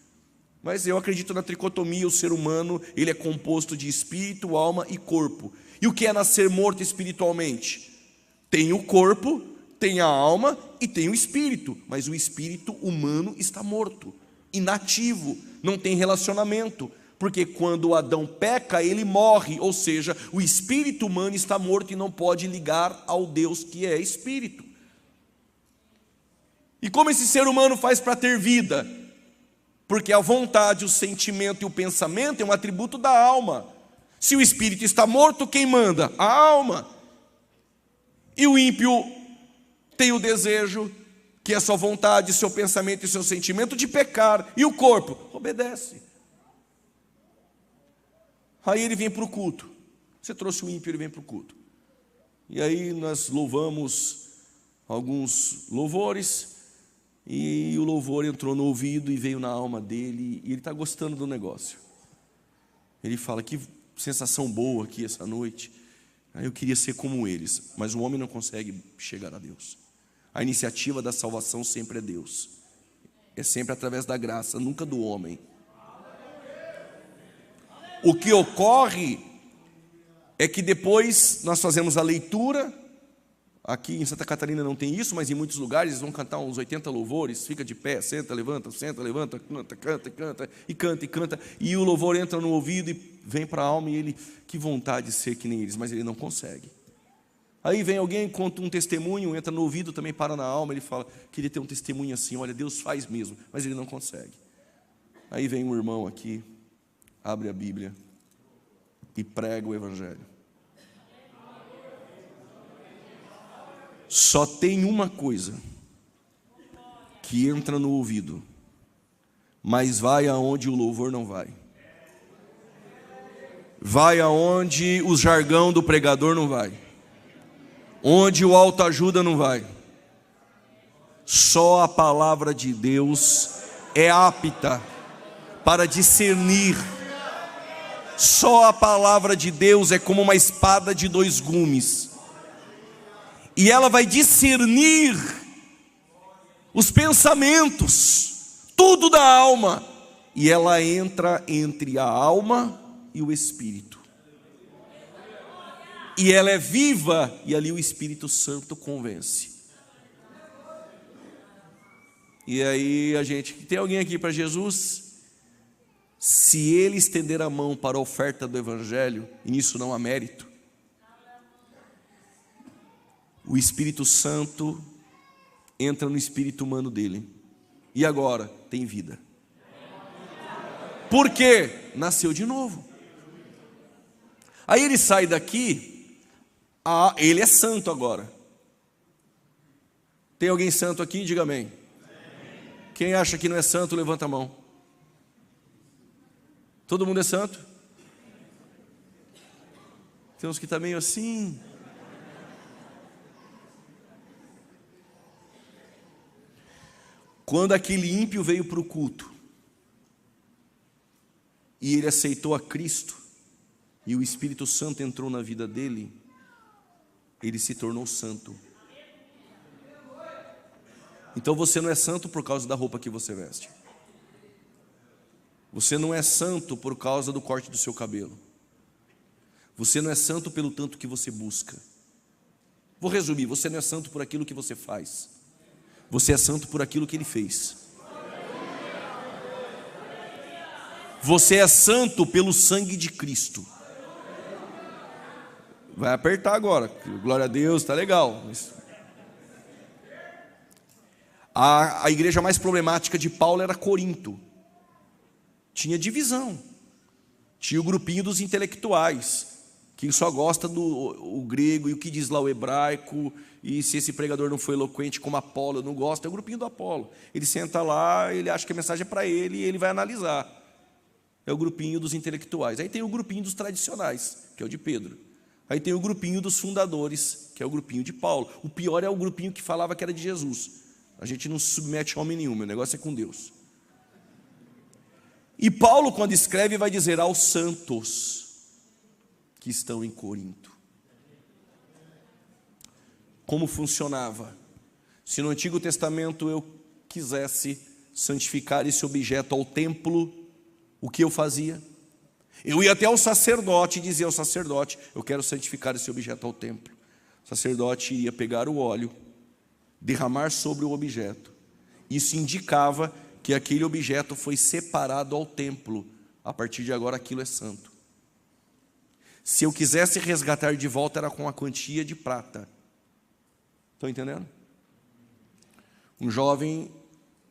Mas eu acredito na tricotomia, o ser humano, ele é composto de espírito, alma e corpo. E o que é nascer morto espiritualmente? Tem o corpo, tem a alma e tem o espírito, mas o espírito humano está morto, inativo, não tem relacionamento, porque quando Adão peca, ele morre, ou seja, o espírito humano está morto e não pode ligar ao Deus que é espírito. E como esse ser humano faz para ter vida? Porque a vontade, o sentimento e o pensamento é um atributo da alma. Se o espírito está morto, quem manda? A alma. E o ímpio tem o desejo, que é a sua vontade, seu pensamento e seu sentimento, de pecar. E o corpo? Obedece. Aí ele vem para o culto. Você trouxe o ímpio, ele vem para o culto. E aí nós louvamos alguns louvores, e o louvor entrou no ouvido e veio na alma dele, e ele está gostando do negócio. Ele fala, que sensação boa aqui essa noite. Eu queria ser como eles, mas o homem não consegue chegar a Deus. A iniciativa da salvação sempre é Deus. É sempre através da graça, nunca do homem. O que ocorre é que depois nós fazemos a leitura. Aqui em Santa Catarina não tem isso, mas em muitos lugares eles vão cantar uns 80 louvores, fica de pé, senta, levanta, canta, canta, canta, e canta, e canta, e o louvor entra no ouvido e vem para a alma, e ele, que vontade de ser que nem eles, mas ele não consegue. Aí vem alguém, conta um testemunho, entra no ouvido, também para na alma, ele fala, queria ter um testemunho assim, olha, Deus faz mesmo, mas ele não consegue. Aí vem um irmão aqui, abre a Bíblia e prega o Evangelho. Só tem uma coisa que entra no ouvido, mas vai aonde o louvor não vai. Vai aonde o jargão do pregador não vai. Onde o autoajuda não vai. Só a palavra de Deus é apta para discernir. Só a palavra de Deus é como uma espada de dois gumes. E ela vai discernir os pensamentos, tudo da alma. E ela entra entre a alma e o Espírito. E ela é viva, e ali o Espírito Santo convence. E aí a gente, tem alguém aqui para Jesus? Se ele estender a mão para a oferta do Evangelho, e nisso não há mérito, o Espírito Santo entra no espírito humano dele. E agora tem vida. Por quê? Nasceu de novo. Aí ele sai daqui, ele é santo agora. Tem alguém santo aqui? Diga amém. Quem acha que não é santo, levanta a mão. Todo mundo é santo? Tem uns que estão meio assim. Quando aquele ímpio veio para o culto e ele aceitou a Cristo e o Espírito Santo entrou na vida dele, ele se tornou santo. Então você não é santo por causa da roupa que você veste. Você não é santo por causa do corte do seu cabelo. Você não é santo pelo tanto que você busca. Vou resumir, você não é santo por aquilo que você faz. Você é santo por aquilo que Ele fez. Você é santo pelo sangue de Cristo. Vai apertar agora, glória a Deus, está legal. A igreja mais problemática de Paulo era Corinto. Tinha divisão. Tinha o grupinho dos intelectuais, que só gosta do grego e o que diz lá o hebraico, e se esse pregador não foi eloquente como Apolo, eu não gosto, é o grupinho do Apolo. Ele senta lá, ele acha que a mensagem é para ele e ele vai analisar. É o grupinho dos intelectuais. Aí tem o grupinho dos tradicionais, que é o de Pedro. Aí tem o grupinho dos fundadores, que é o grupinho de Paulo. O pior é o grupinho que falava que era de Jesus. A gente não se submete a homem nenhum, meu negócio é com Deus. E Paulo, quando escreve, vai dizer aos santos que estão em Corinto. Como funcionava? Se no Antigo Testamento eu quisesse santificar esse objeto ao templo, o que eu fazia? Eu ia até ao sacerdote e dizia ao sacerdote: eu quero santificar esse objeto ao templo. O sacerdote iria pegar o óleo, derramar sobre o objeto. Isso indicava que aquele objeto foi separado ao templo. A partir de agora aquilo é santo. Se eu quisesse resgatar de volta, era com a quantia de prata. Estão entendendo? Um jovem,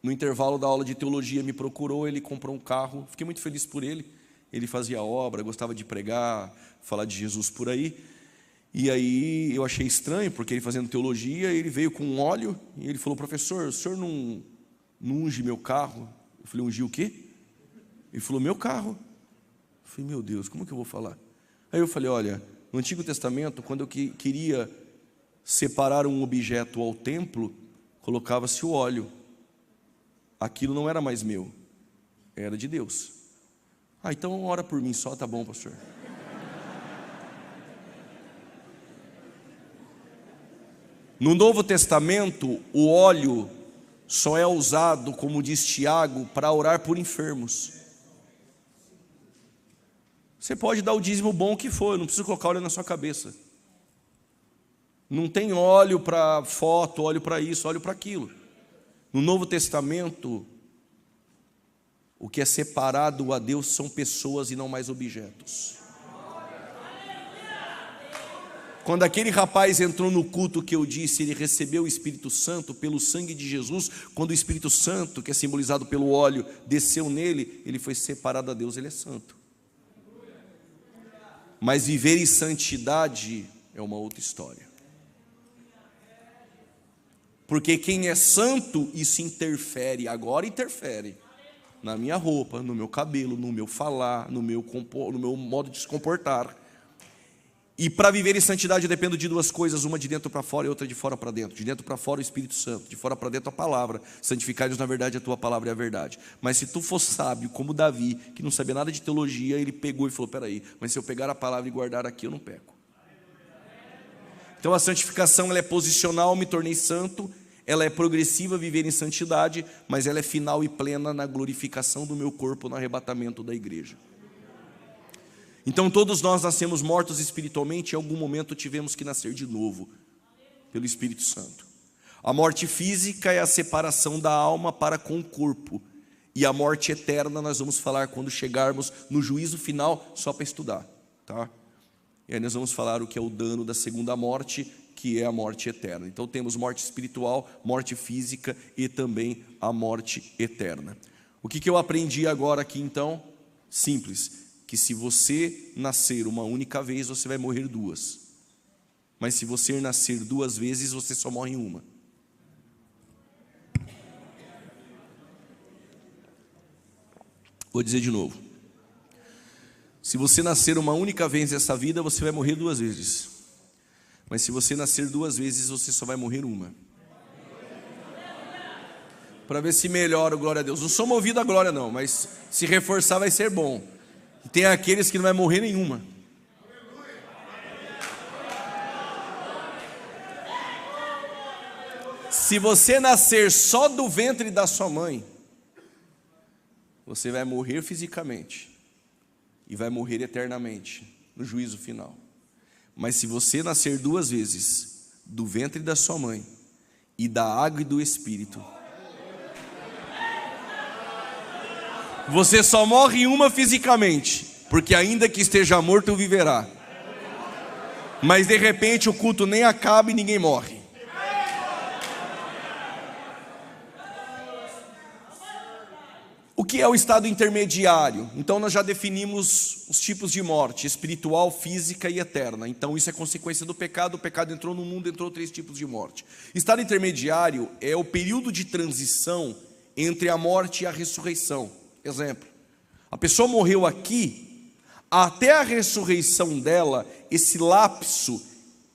no intervalo da aula de teologia, me procurou, ele comprou um carro, fiquei muito feliz por ele. Ele fazia obra, gostava de pregar, falar de Jesus por aí. E aí eu achei estranho, porque ele fazendo teologia, ele veio com um óleo, e ele falou: professor, o senhor não unge meu carro? Eu falei: ungir o quê? Ele falou: meu carro. Eu falei: meu Deus, como que eu vou falar? Aí eu falei: olha, no Antigo Testamento, quando eu queria separar um objeto ao templo, colocava-se o óleo. Aquilo não era mais meu, era de Deus. Ah, então ora por mim só, tá bom, pastor. No Novo Testamento, o óleo só é usado, como diz Tiago, para orar por enfermos. Você pode dar o dízimo bom que for, não precisa colocar óleo na sua cabeça. Não tem óleo para foto, óleo para isso, óleo para aquilo. No Novo Testamento, o que é separado a Deus são pessoas e não mais objetos. Quando aquele rapaz entrou no culto que eu disse, ele recebeu o Espírito Santo pelo sangue de Jesus. Quando o Espírito Santo, que é simbolizado pelo óleo, desceu nele, ele foi separado a Deus, ele é santo. Mas viver em santidade é uma outra história. Porque quem é santo, isso interfere, agora interfere na minha roupa, no meu cabelo, no meu falar, no meu modo de se comportar. E para viver em santidade eu dependo de duas coisas, uma de dentro para fora e outra de fora para dentro. De dentro para fora o Espírito Santo, de fora para dentro a palavra. Santificai-nos na verdade, a tua palavra é a verdade. Mas se tu for sábio, como Davi, que não sabia nada de teologia, ele pegou e falou: peraí, mas se eu pegar a palavra e guardar aqui, eu não peco. Então a santificação ela é posicional, me tornei santo. Ela é progressiva, viver em santidade, mas ela é final e plena na glorificação do meu corpo, no arrebatamento da igreja. Então todos nós nascemos mortos espiritualmente, em algum momento tivemos que nascer de novo, pelo Espírito Santo. A morte física é a separação da alma para com o corpo, e a morte eterna nós vamos falar quando chegarmos no juízo final, só para estudar, tá? E aí nós vamos falar o que é o dano da segunda morte, que é a morte eterna. Então temos morte espiritual, morte física e também a morte eterna. O que eu aprendi agora aqui então? Simples, que se você nascer uma única vez, você vai morrer duas. Mas se você nascer duas vezes, você só morre em uma. Vou dizer de novo. Se você nascer uma única vez nessa vida, você vai morrer 2 vezes. Mas se você nascer 2 vezes, você só vai morrer uma. Para ver se melhora, glória a Deus. Não sou movido a glória não, mas se reforçar vai ser bom. E tem aqueles que não vai morrer nenhuma. Se você nascer só do ventre da sua mãe, você vai morrer fisicamente e vai morrer eternamente no juízo final. Mas se você nascer 2 vezes do ventre da sua mãe e da água e do Espírito, você só morre uma fisicamente, porque ainda que esteja morto, viverá. Mas de repente o culto nem acaba e ninguém morre. O que é o estado intermediário? Então nós já definimos os tipos de morte: espiritual, física e eterna. Então isso é consequência do pecado. O pecado entrou no mundo, entrou 3 tipos de morte. Estado intermediário é o período de transição entre a morte e a ressurreição. Exemplo, a pessoa morreu aqui, até a ressurreição dela, esse lapso,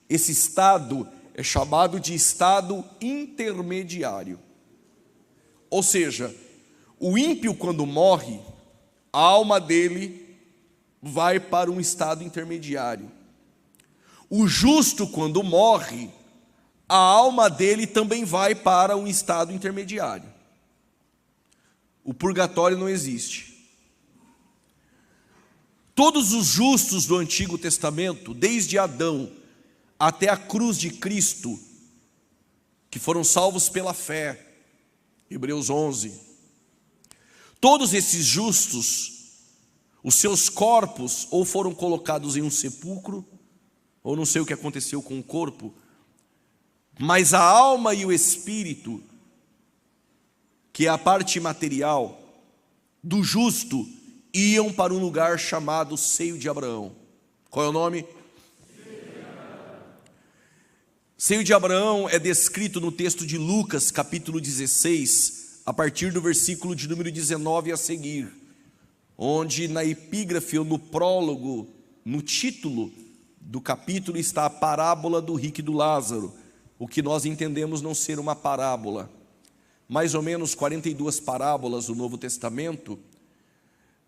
esse estado é chamado de estado intermediário. Ou seja, o ímpio, quando morre, a alma dele vai para um estado intermediário. O justo, quando morre, a alma dele também vai para um estado intermediário. O purgatório não existe. Todos os justos do Antigo Testamento, desde Adão até a cruz de Cristo, que foram salvos pela fé, Hebreus 11, todos esses justos, os seus corpos ou foram colocados em um sepulcro, ou não sei o que aconteceu com o corpo, mas a alma e o espírito, que é a parte material do justo, iam para um lugar chamado Seio de Abraão. Qual é o nome? Seio de Abraão é descrito no texto de Lucas, capítulo 16, a partir do versículo de número 19 a seguir, onde na epígrafe ou no prólogo, no título do capítulo, está a parábola do rico e do Lázaro, o que nós entendemos não ser uma parábola. Mais ou menos 42 parábolas do Novo Testamento,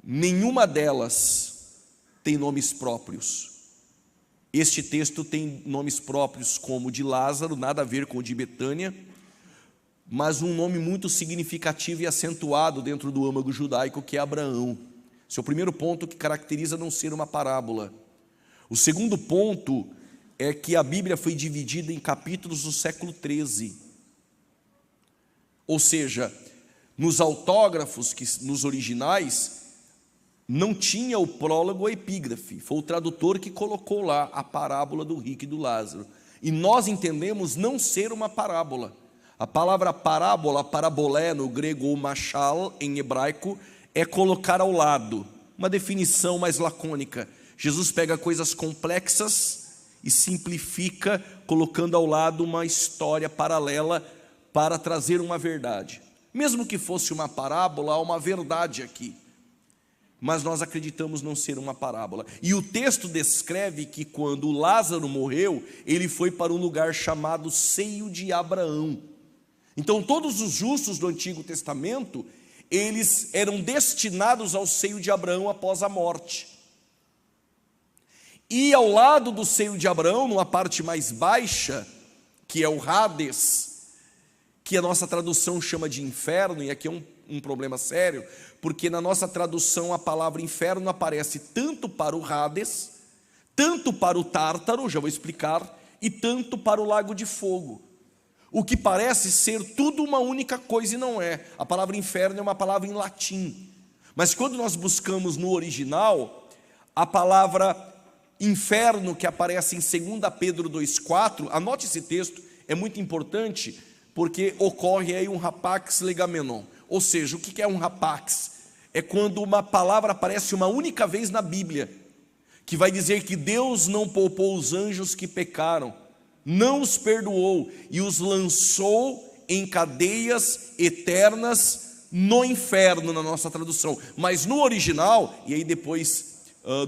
nenhuma delas tem nomes próprios. Este texto tem nomes próprios como o de Lázaro, nada a ver com o de Betânia, mas um nome muito significativo e acentuado dentro do âmago judaico, que é Abraão. Esse é o primeiro ponto que caracteriza não ser uma parábola. O segundo ponto é que a Bíblia foi dividida em capítulos do século 13. Ou seja, nos autógrafos, nos originais, não tinha o prólogo ou a epígrafe. Foi o tradutor que colocou lá a parábola do rico e do Lázaro. E nós entendemos não ser uma parábola. A palavra parábola, parabolé no grego ou machal em hebraico, é colocar ao lado, uma definição mais lacônica. Jesus pega coisas complexas e simplifica, colocando ao lado uma história paralela para trazer uma verdade. Mesmo que fosse uma parábola, há uma verdade aqui, mas nós acreditamos não ser uma parábola. E o texto descreve que quando Lázaro morreu, ele foi para um lugar chamado Seio de Abraão. Então todos os justos do Antigo Testamento, eles eram destinados ao seio de Abraão após a morte. E ao lado do seio de Abraão, numa parte mais baixa, que é o Hades, que a nossa tradução chama de inferno, e aqui é um problema sério, porque na nossa tradução a palavra inferno aparece tanto para o Hades, tanto para o Tártaro, já vou explicar, e tanto para o lago de fogo. O que parece ser tudo uma única coisa e não é. A palavra inferno é uma palavra em latim. Mas quando nós buscamos no original, a palavra inferno que aparece em 2 Pedro 2,4, anote esse texto, é muito importante, porque ocorre aí um rapax legamenon. Ou seja, o que é um rapax? É quando uma palavra aparece uma única vez na Bíblia, que vai dizer que Deus não poupou os anjos que pecaram, não os perdoou e os lançou em cadeias eternas no inferno, na nossa tradução. Mas no original, e aí depois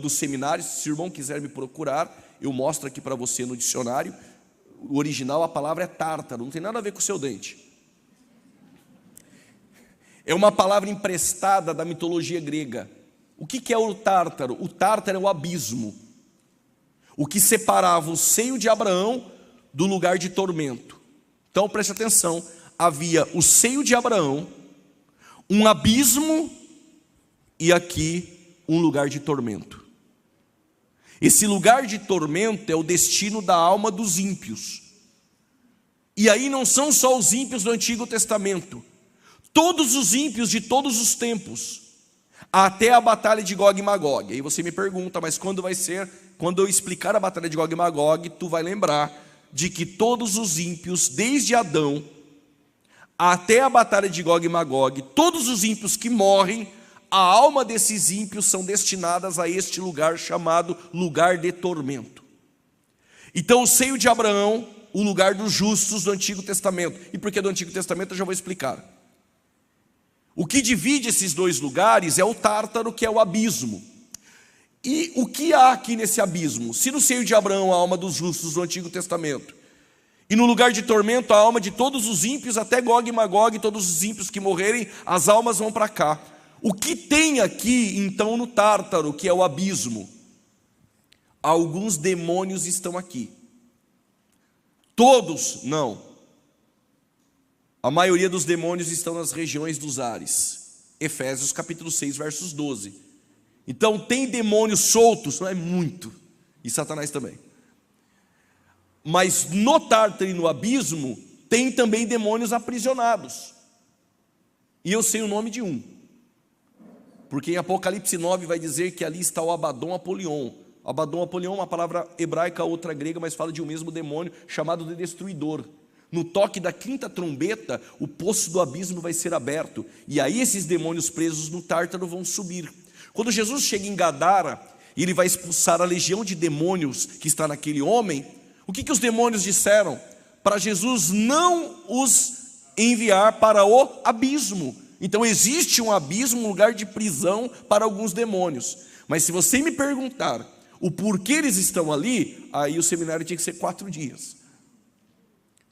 do seminário. Se o irmão quiser me procurar, eu mostro aqui para você no dicionário. O original, a palavra é tártaro, não tem nada a ver com o seu dente. É uma palavra emprestada da mitologia grega. O que é o tártaro? O tártaro é o abismo, o que separava o seio de Abraão do lugar de tormento. Então preste atenção, havia o seio de Abraão, um abismo e aqui um lugar de tormento. Esse lugar de tormento é o destino da alma dos ímpios. E aí não são só os ímpios do Antigo Testamento, todos os ímpios de todos os tempos, até a batalha de Gog e Magog. Aí você me pergunta, mas quando vai ser? Quando eu explicar a batalha de Gog e Magog, tu vai lembrar de que todos os ímpios, desde Adão até a batalha de Gog e Magog, todos os ímpios que morrem, a alma desses ímpios são destinadas a este lugar chamado lugar de tormento. Então o seio de Abraão, o lugar dos justos do Antigo Testamento. E por que do Antigo Testamento eu já vou explicar. O que divide esses dois lugares é o tártaro, que é o abismo. E o que há aqui nesse abismo? Se no seio de Abraão a alma dos justos do Antigo Testamento, e no lugar de tormento a alma de todos os ímpios, até Gog e Magog, todos os ímpios que morrerem, as almas vão para cá. O que tem aqui então no tártaro, que é o abismo? Alguns demônios estão aqui. Todos não. A maioria dos demônios estão nas regiões dos ares. Efésios capítulo 6, versos 12. Então tem demônios soltos, não é muito, e Satanás também. Mas no tártaro e no abismo tem também demônios aprisionados. E eu sei o nome de um. Porque em Apocalipse 9 vai dizer que ali está o Abaddon Apolion. Abaddon Apolion é uma palavra hebraica, outra grega, mas fala de um mesmo demônio chamado de destruidor. No toque da quinta trombeta, o poço do abismo vai ser aberto. E aí esses demônios presos no tártaro vão subir. Quando Jesus chega em Gadara, e ele vai expulsar a legião de demônios que está naquele homem, o que os demônios disseram? Para Jesus não os enviar para o abismo. Então existe um abismo, um lugar de prisão para alguns demônios. Mas se você me perguntar o porquê eles estão ali, aí o seminário tinha que ser 4 dias.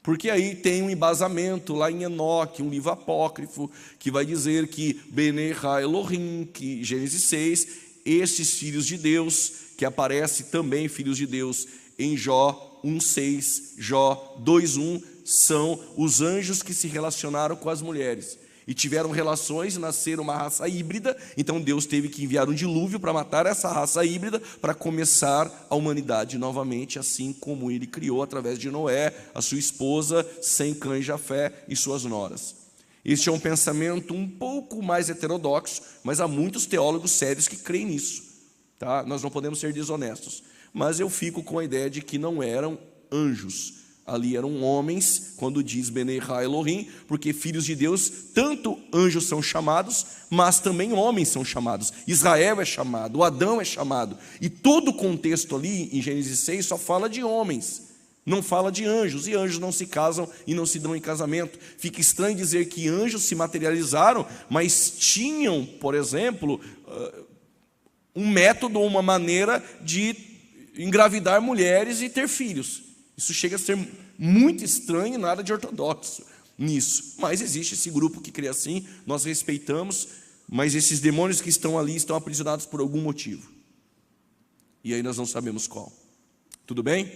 Porque aí tem um embasamento lá em Enoque, um livro apócrifo, que vai dizer que Bene Ha Elohim, que Gênesis 6, estes filhos de Deus, que aparece também filhos de Deus em Jó 1,6, Jó 2,1, são os anjos que se relacionaram com as mulheres. E tiveram relações, nasceram uma raça híbrida, então Deus teve que enviar um dilúvio para matar essa raça híbrida, para começar a humanidade novamente, assim como ele criou através de Noé, a sua esposa, Sem, Cã e Jafé e suas noras. Este é um pensamento um pouco mais heterodoxo, mas há muitos teólogos sérios que creem nisso. Tá? Nós não podemos ser desonestos, mas eu fico com a ideia de que não eram anjos. Ali eram homens, quando diz Bene Ha Elohim, porque filhos de Deus, tanto anjos são chamados, mas também homens são chamados. Israel é chamado, Adão é chamado. E todo o contexto ali, em Gênesis 6, só fala de homens, não fala de anjos. E anjos não se casam e não se dão em casamento. Fica estranho dizer que anjos se materializaram, mas tinham, por exemplo, um método, uma maneira de engravidar mulheres e ter filhos. Isso chega a ser muito estranho e nada de ortodoxo nisso. Mas existe esse grupo que crê assim, nós respeitamos, mas esses demônios que estão ali estão aprisionados por algum motivo. E aí nós não sabemos qual. Tudo bem?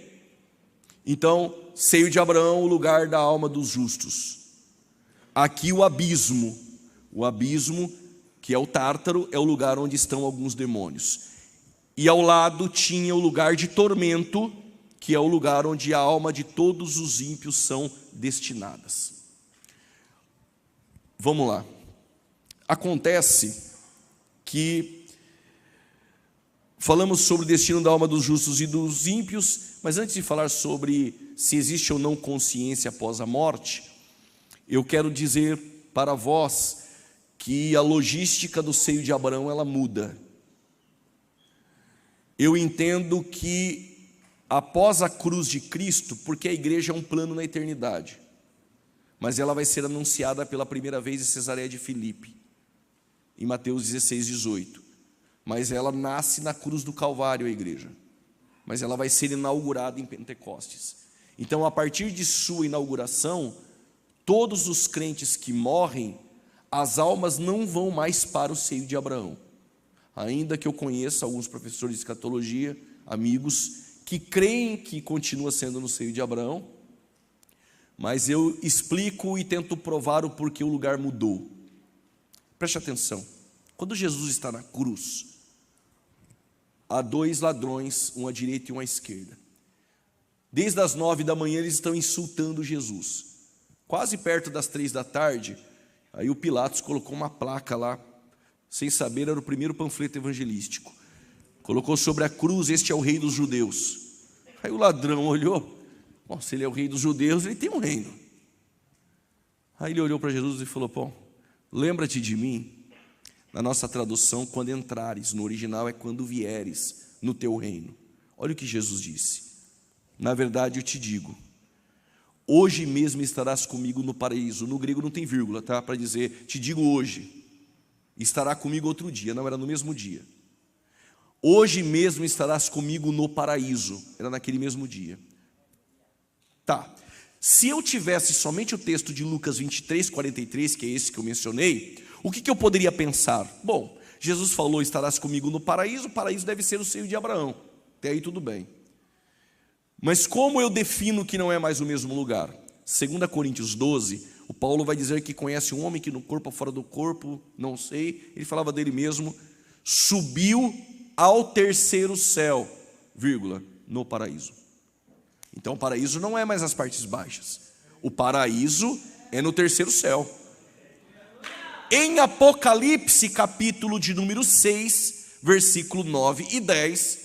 Então, seio de Abraão, o lugar da alma dos justos. Aqui o abismo que é o tártaro, é o lugar onde estão alguns demônios. E ao lado tinha o lugar de tormento, que é o lugar onde a alma de todos os ímpios são destinadas. Vamos lá. Acontece que falamos sobre o destino da alma dos justos e dos ímpios, mas antes de falar sobre se existe ou não consciência após a morte, eu quero dizer para vós que a logística do seio de Abraão, ela muda. Eu entendo que após a cruz de Cristo, porque a igreja é um plano na eternidade, mas ela vai ser anunciada pela primeira vez em Cesareia de Filipe, em Mateus 16, 18. mas ela nasce na cruz do Calvário, a igreja. Mas ela vai ser inaugurada em Pentecostes. Então, a partir de sua inauguração, todos os crentes que morrem, as almas não vão mais para o seio de Abraão. Ainda que eu conheça alguns professores de escatologia, amigos, que creem que continua sendo no seio de Abraão, mas eu explico e tento provar o porquê o lugar mudou. Preste atenção. Quando Jesus está na cruz, há dois ladrões, um à direita e um à esquerda. Desde as 9 da manhã eles estão insultando Jesus. Quase perto das 3 da tarde, aí o Pilatos colocou uma placa lá, sem saber, era o primeiro panfleto evangelístico. Colocou sobre a cruz: este é o rei dos judeus. Aí o ladrão olhou: bom, se ele é o rei dos judeus, ele tem um reino. Aí ele olhou para Jesus e falou: bom, lembra-te de mim, na nossa tradução, quando entrares. No original é quando vieres no teu reino. Olha o que Jesus disse: na verdade eu te digo, hoje mesmo estarás comigo no paraíso. No grego não tem vírgula, tá? Para dizer, te digo hoje, estará comigo outro dia, não era no mesmo dia. Hoje mesmo estarás comigo no paraíso, era naquele mesmo dia. Tá, se eu tivesse somente o texto de Lucas 23, 43, que é esse que eu mencionei, o que eu poderia pensar? Bom, Jesus falou: estarás comigo no paraíso, o paraíso deve ser o seio de Abraão. Até aí tudo bem. Mas como eu defino que não é mais o mesmo lugar? 2 Coríntios 12, o Paulo vai dizer que conhece um homem que no corpo ou fora do corpo, não sei, ele falava dele mesmo, subiu ao terceiro céu, vírgula, no paraíso. Então o paraíso não é mais as partes baixas, o paraíso é no terceiro céu. Em Apocalipse, capítulo de número 6, versículo 9 e 10,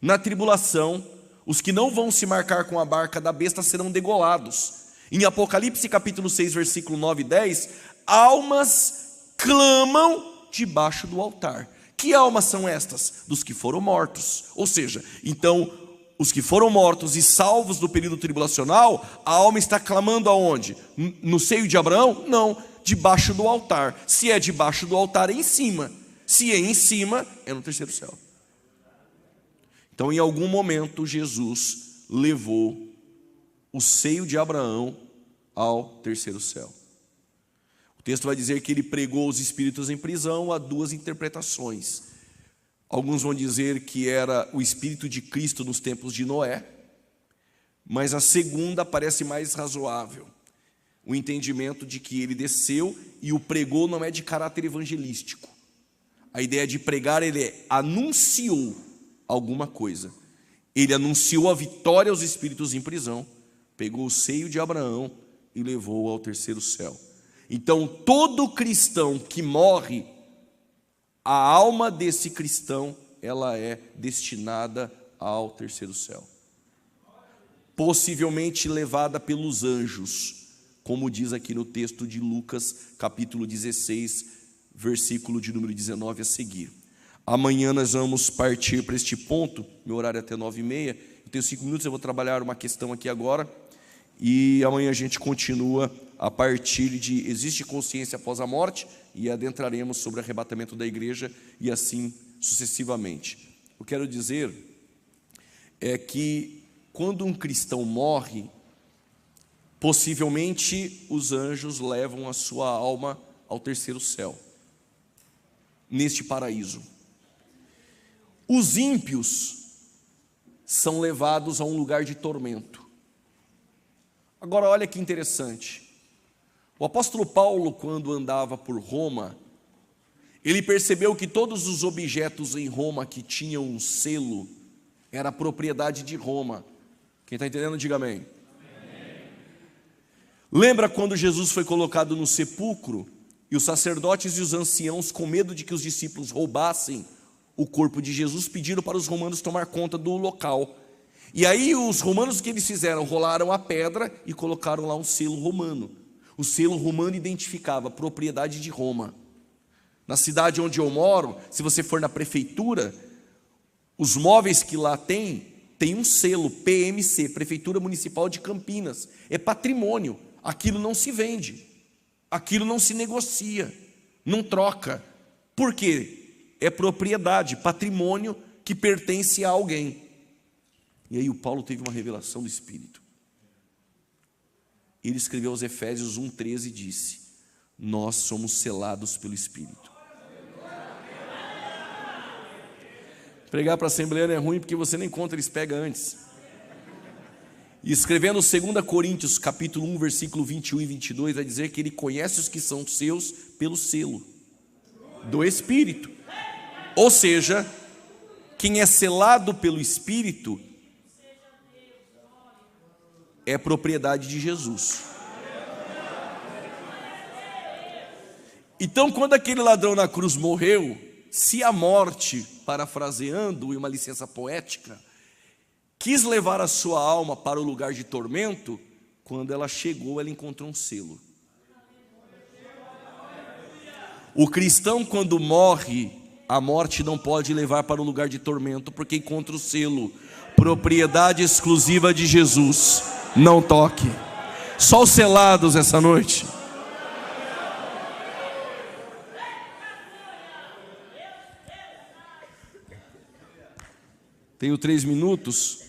na tribulação, os que não vão se marcar com a marca da besta serão degolados. Em Apocalipse capítulo 6, versículo 9 e 10, almas clamam debaixo do altar. Que almas são estas? Dos que foram mortos. Ou seja, então, os que foram mortos e salvos do período tribulacional, a alma está clamando aonde? No seio de Abraão? Não, debaixo do altar. Se é debaixo do altar, é em cima. Se é em cima, é no terceiro céu. Então, em algum momento, Jesus levou o seio de Abraão ao terceiro céu. O texto vai dizer que ele pregou os espíritos em prisão. Há duas interpretações. Alguns vão dizer que era o espírito de Cristo nos tempos de Noé, mas a segunda parece mais razoável. O entendimento de que ele desceu e o pregou não é de caráter evangelístico. A ideia de pregar, ele anunciou alguma coisa. Ele anunciou a vitória aos espíritos em prisão, pegou o seio de Abraão e levou ao terceiro céu. Então, todo cristão que morre, a alma desse cristão, ela é destinada ao terceiro céu. Possivelmente levada pelos anjos, como diz aqui no texto de Lucas, capítulo 16, versículo de número 19 a seguir. Amanhã nós vamos partir para este ponto, meu horário é até 9h30, eu tenho 5 minutos, eu vou trabalhar uma questão aqui agora, e amanhã a gente continua a partir de existe consciência após a morte, e adentraremos sobre o arrebatamento da igreja, e assim sucessivamente. O que eu quero dizer é que quando um cristão morre, possivelmente os anjos levam a sua alma ao terceiro céu, neste paraíso. Os ímpios são levados a um lugar de tormento. Agora olha que interessante. O apóstolo Paulo, quando andava por Roma, ele percebeu que todos os objetos em Roma que tinham um selo era propriedade de Roma. Quem está entendendo, diga amém. Lembra quando Jesus foi colocado no sepulcro e os sacerdotes e os anciãos, com medo de que os discípulos roubassem o corpo de Jesus, pediram para os romanos tomar conta do local. E aí os romanos, o que eles fizeram? Rolaram a pedra e colocaram lá um selo romano. O selo romano identificava a propriedade de Roma. Na cidade onde eu moro, se você for na prefeitura, os móveis que lá tem um selo PMC, Prefeitura Municipal de Campinas. É patrimônio. Aquilo não se vende, aquilo não se negocia, não troca. Por quê? é propriedade, patrimônio que pertence a alguém. E aí o Paulo teve uma revelação do Espírito. Ele escreveu aos Efésios 1,13 e disse: nós somos selados pelo Espírito. Pregar para a Assembleia não é ruim, porque você nem conta, eles pegam antes. E escrevendo 2 Coríntios, capítulo 1, versículo 21 e 22, vai dizer que ele conhece os que são seus pelo selo do Espírito. Ou seja, quem é selado pelo Espírito é propriedade de Jesus. Então, quando aquele ladrão na cruz morreu, se a morte, parafraseando, e uma licença poética, quis levar a sua alma para o lugar de tormento, quando ela chegou, ela encontrou um selo. O cristão, quando morre, a morte não pode levar para o lugar de tormento, porque encontra o selo, propriedade exclusiva de Jesus. Não toque. Só os selados essa noite. Tenho 3 minutos.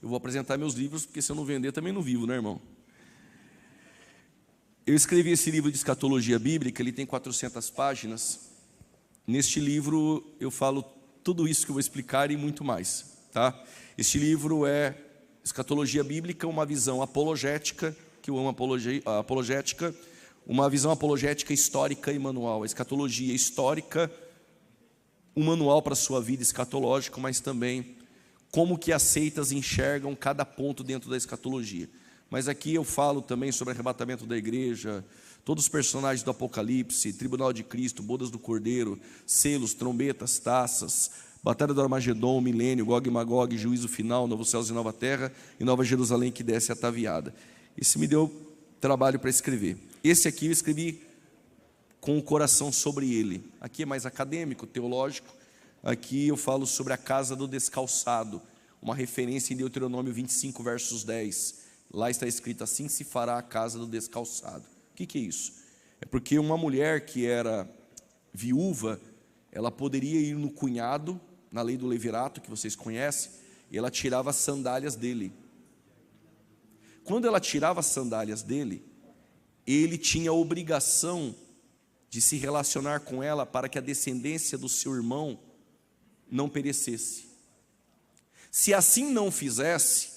Eu vou apresentar meus livros, porque se eu não vender também não vivo, né, irmão? Eu escrevi esse livro de escatologia bíblica, ele tem 400 páginas. Neste livro eu falo tudo isso que eu vou explicar e muito mais, tá? Este livro é Escatologia Bíblica, uma visão apologética, que eu amo apologética, uma visão apologética histórica e manual. A escatologia histórica, um manual para a sua vida escatológica, mas também como que as seitas enxergam cada ponto dentro da escatologia. Mas aqui eu falo também sobre arrebatamento da igreja, todos os personagens do Apocalipse, Tribunal de Cristo, bodas do Cordeiro, selos, trombetas, taças, Batalha do Armagedon, milênio, Gog e Magog, juízo final, novo céus e nova terra, e Nova Jerusalém que desce ataviada. Esse me deu trabalho para escrever. Esse aqui eu escrevi com o coração sobre ele. Aqui é mais acadêmico, teológico. Aqui eu falo sobre a casa do descalçado, uma referência em Deuteronômio 25, versos 10. Lá está escrito: assim se fará a casa do descalçado. O que é isso? É porque uma mulher que era viúva, ela poderia ir no cunhado, na lei do levirato, que vocês conhecem, e ela tirava as sandálias dele. Quando ela tirava as sandálias dele, ele tinha a obrigação de se relacionar com ela para que a descendência do seu irmão não perecesse. Se assim não fizesse,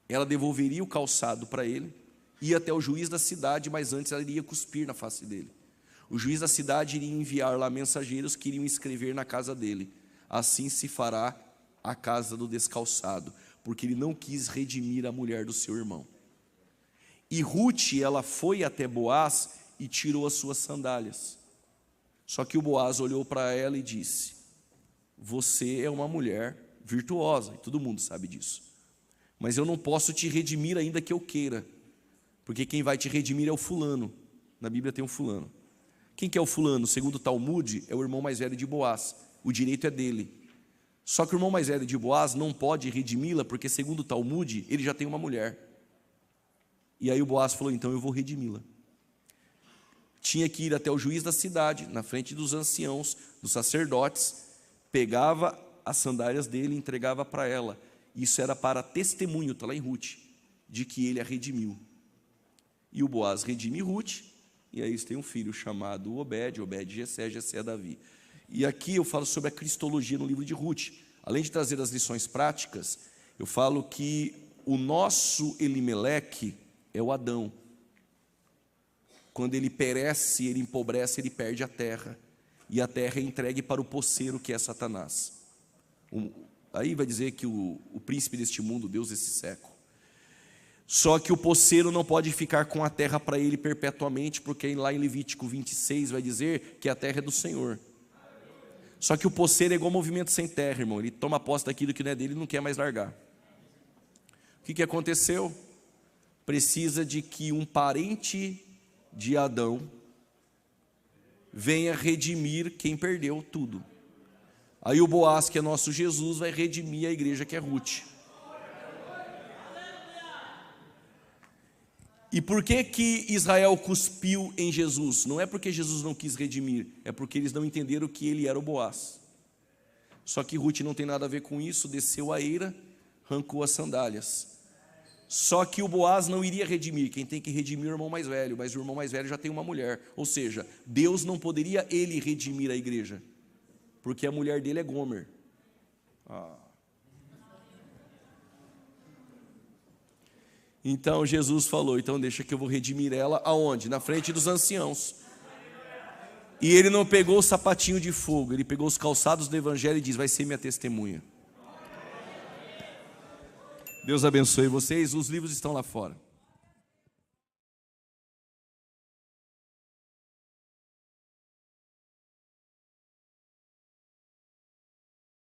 ela devolveria o calçado para ele, ia até o juiz da cidade, mas antes ela iria cuspir na face dele. O juiz da cidade iria enviar lá mensageiros que iriam escrever na casa dele: assim se fará a casa do descalçado, porque ele não quis redimir a mulher do seu irmão. E Ruth, ela foi até Boaz e tirou as suas sandálias. Só que o Boaz olhou para ela e disse: você é uma mulher virtuosa, e todo mundo sabe disso, mas eu não posso te redimir ainda que eu queira, porque quem vai te redimir é o fulano. Na Bíblia tem um fulano. Quem que é o fulano? Segundo o Talmud, é o irmão mais velho de Boaz. O direito é dele. Só que o irmão mais velho de Boaz não pode redimi-la, porque segundo o Talmud, ele já tem uma mulher. E aí o Boaz falou: então eu vou redimi-la. Tinha que ir até o juiz da cidade, na frente dos anciãos, dos sacerdotes, pegava as sandálias dele e entregava para ela. Isso era para testemunho, está lá em Ruth, de que ele a redimiu. E o Boaz redime Ruth, e aí eles têm um filho chamado Obed, Obed Jessé, Jessé Davi. E aqui eu falo sobre a cristologia no livro de Ruth. Além de trazer as lições práticas, eu falo que o nosso Elimeleque é o Adão. Quando ele perece, ele empobrece, ele perde a terra. E a terra é entregue para o poceiro, que é Satanás. Aí vai dizer que o príncipe deste mundo, Deus desse século. Só que o poceiro não pode ficar com a terra para ele perpetuamente, porque lá em Levítico 26 vai dizer que a terra é do Senhor. Só que o poceiro é igual movimento sem terra, irmão. Ele toma posse daquilo que não é dele e não quer mais largar. O que aconteceu? Precisa de que um parente de Adão venha redimir quem perdeu tudo. Aí o Boaz, que é nosso Jesus, vai redimir a igreja, que é Ruth. E por que que Israel cuspiu em Jesus? Não é porque Jesus não quis redimir, é porque eles não entenderam que ele era o Boaz. Só que Ruth não tem nada a ver com isso, desceu a eira, arrancou as sandálias. Só que o Boaz não iria redimir, quem tem que redimir é o irmão mais velho, mas o irmão mais velho já tem uma mulher. Ou seja, Deus não poderia ele redimir a igreja, porque a mulher dele é Gomer. Então Jesus falou, então deixa que eu vou redimir ela aonde? Na frente dos anciãos. E ele não pegou o sapatinho de fogo, ele pegou os calçados do evangelho e diz, vai ser minha testemunha. Deus abençoe vocês, os livros estão lá fora.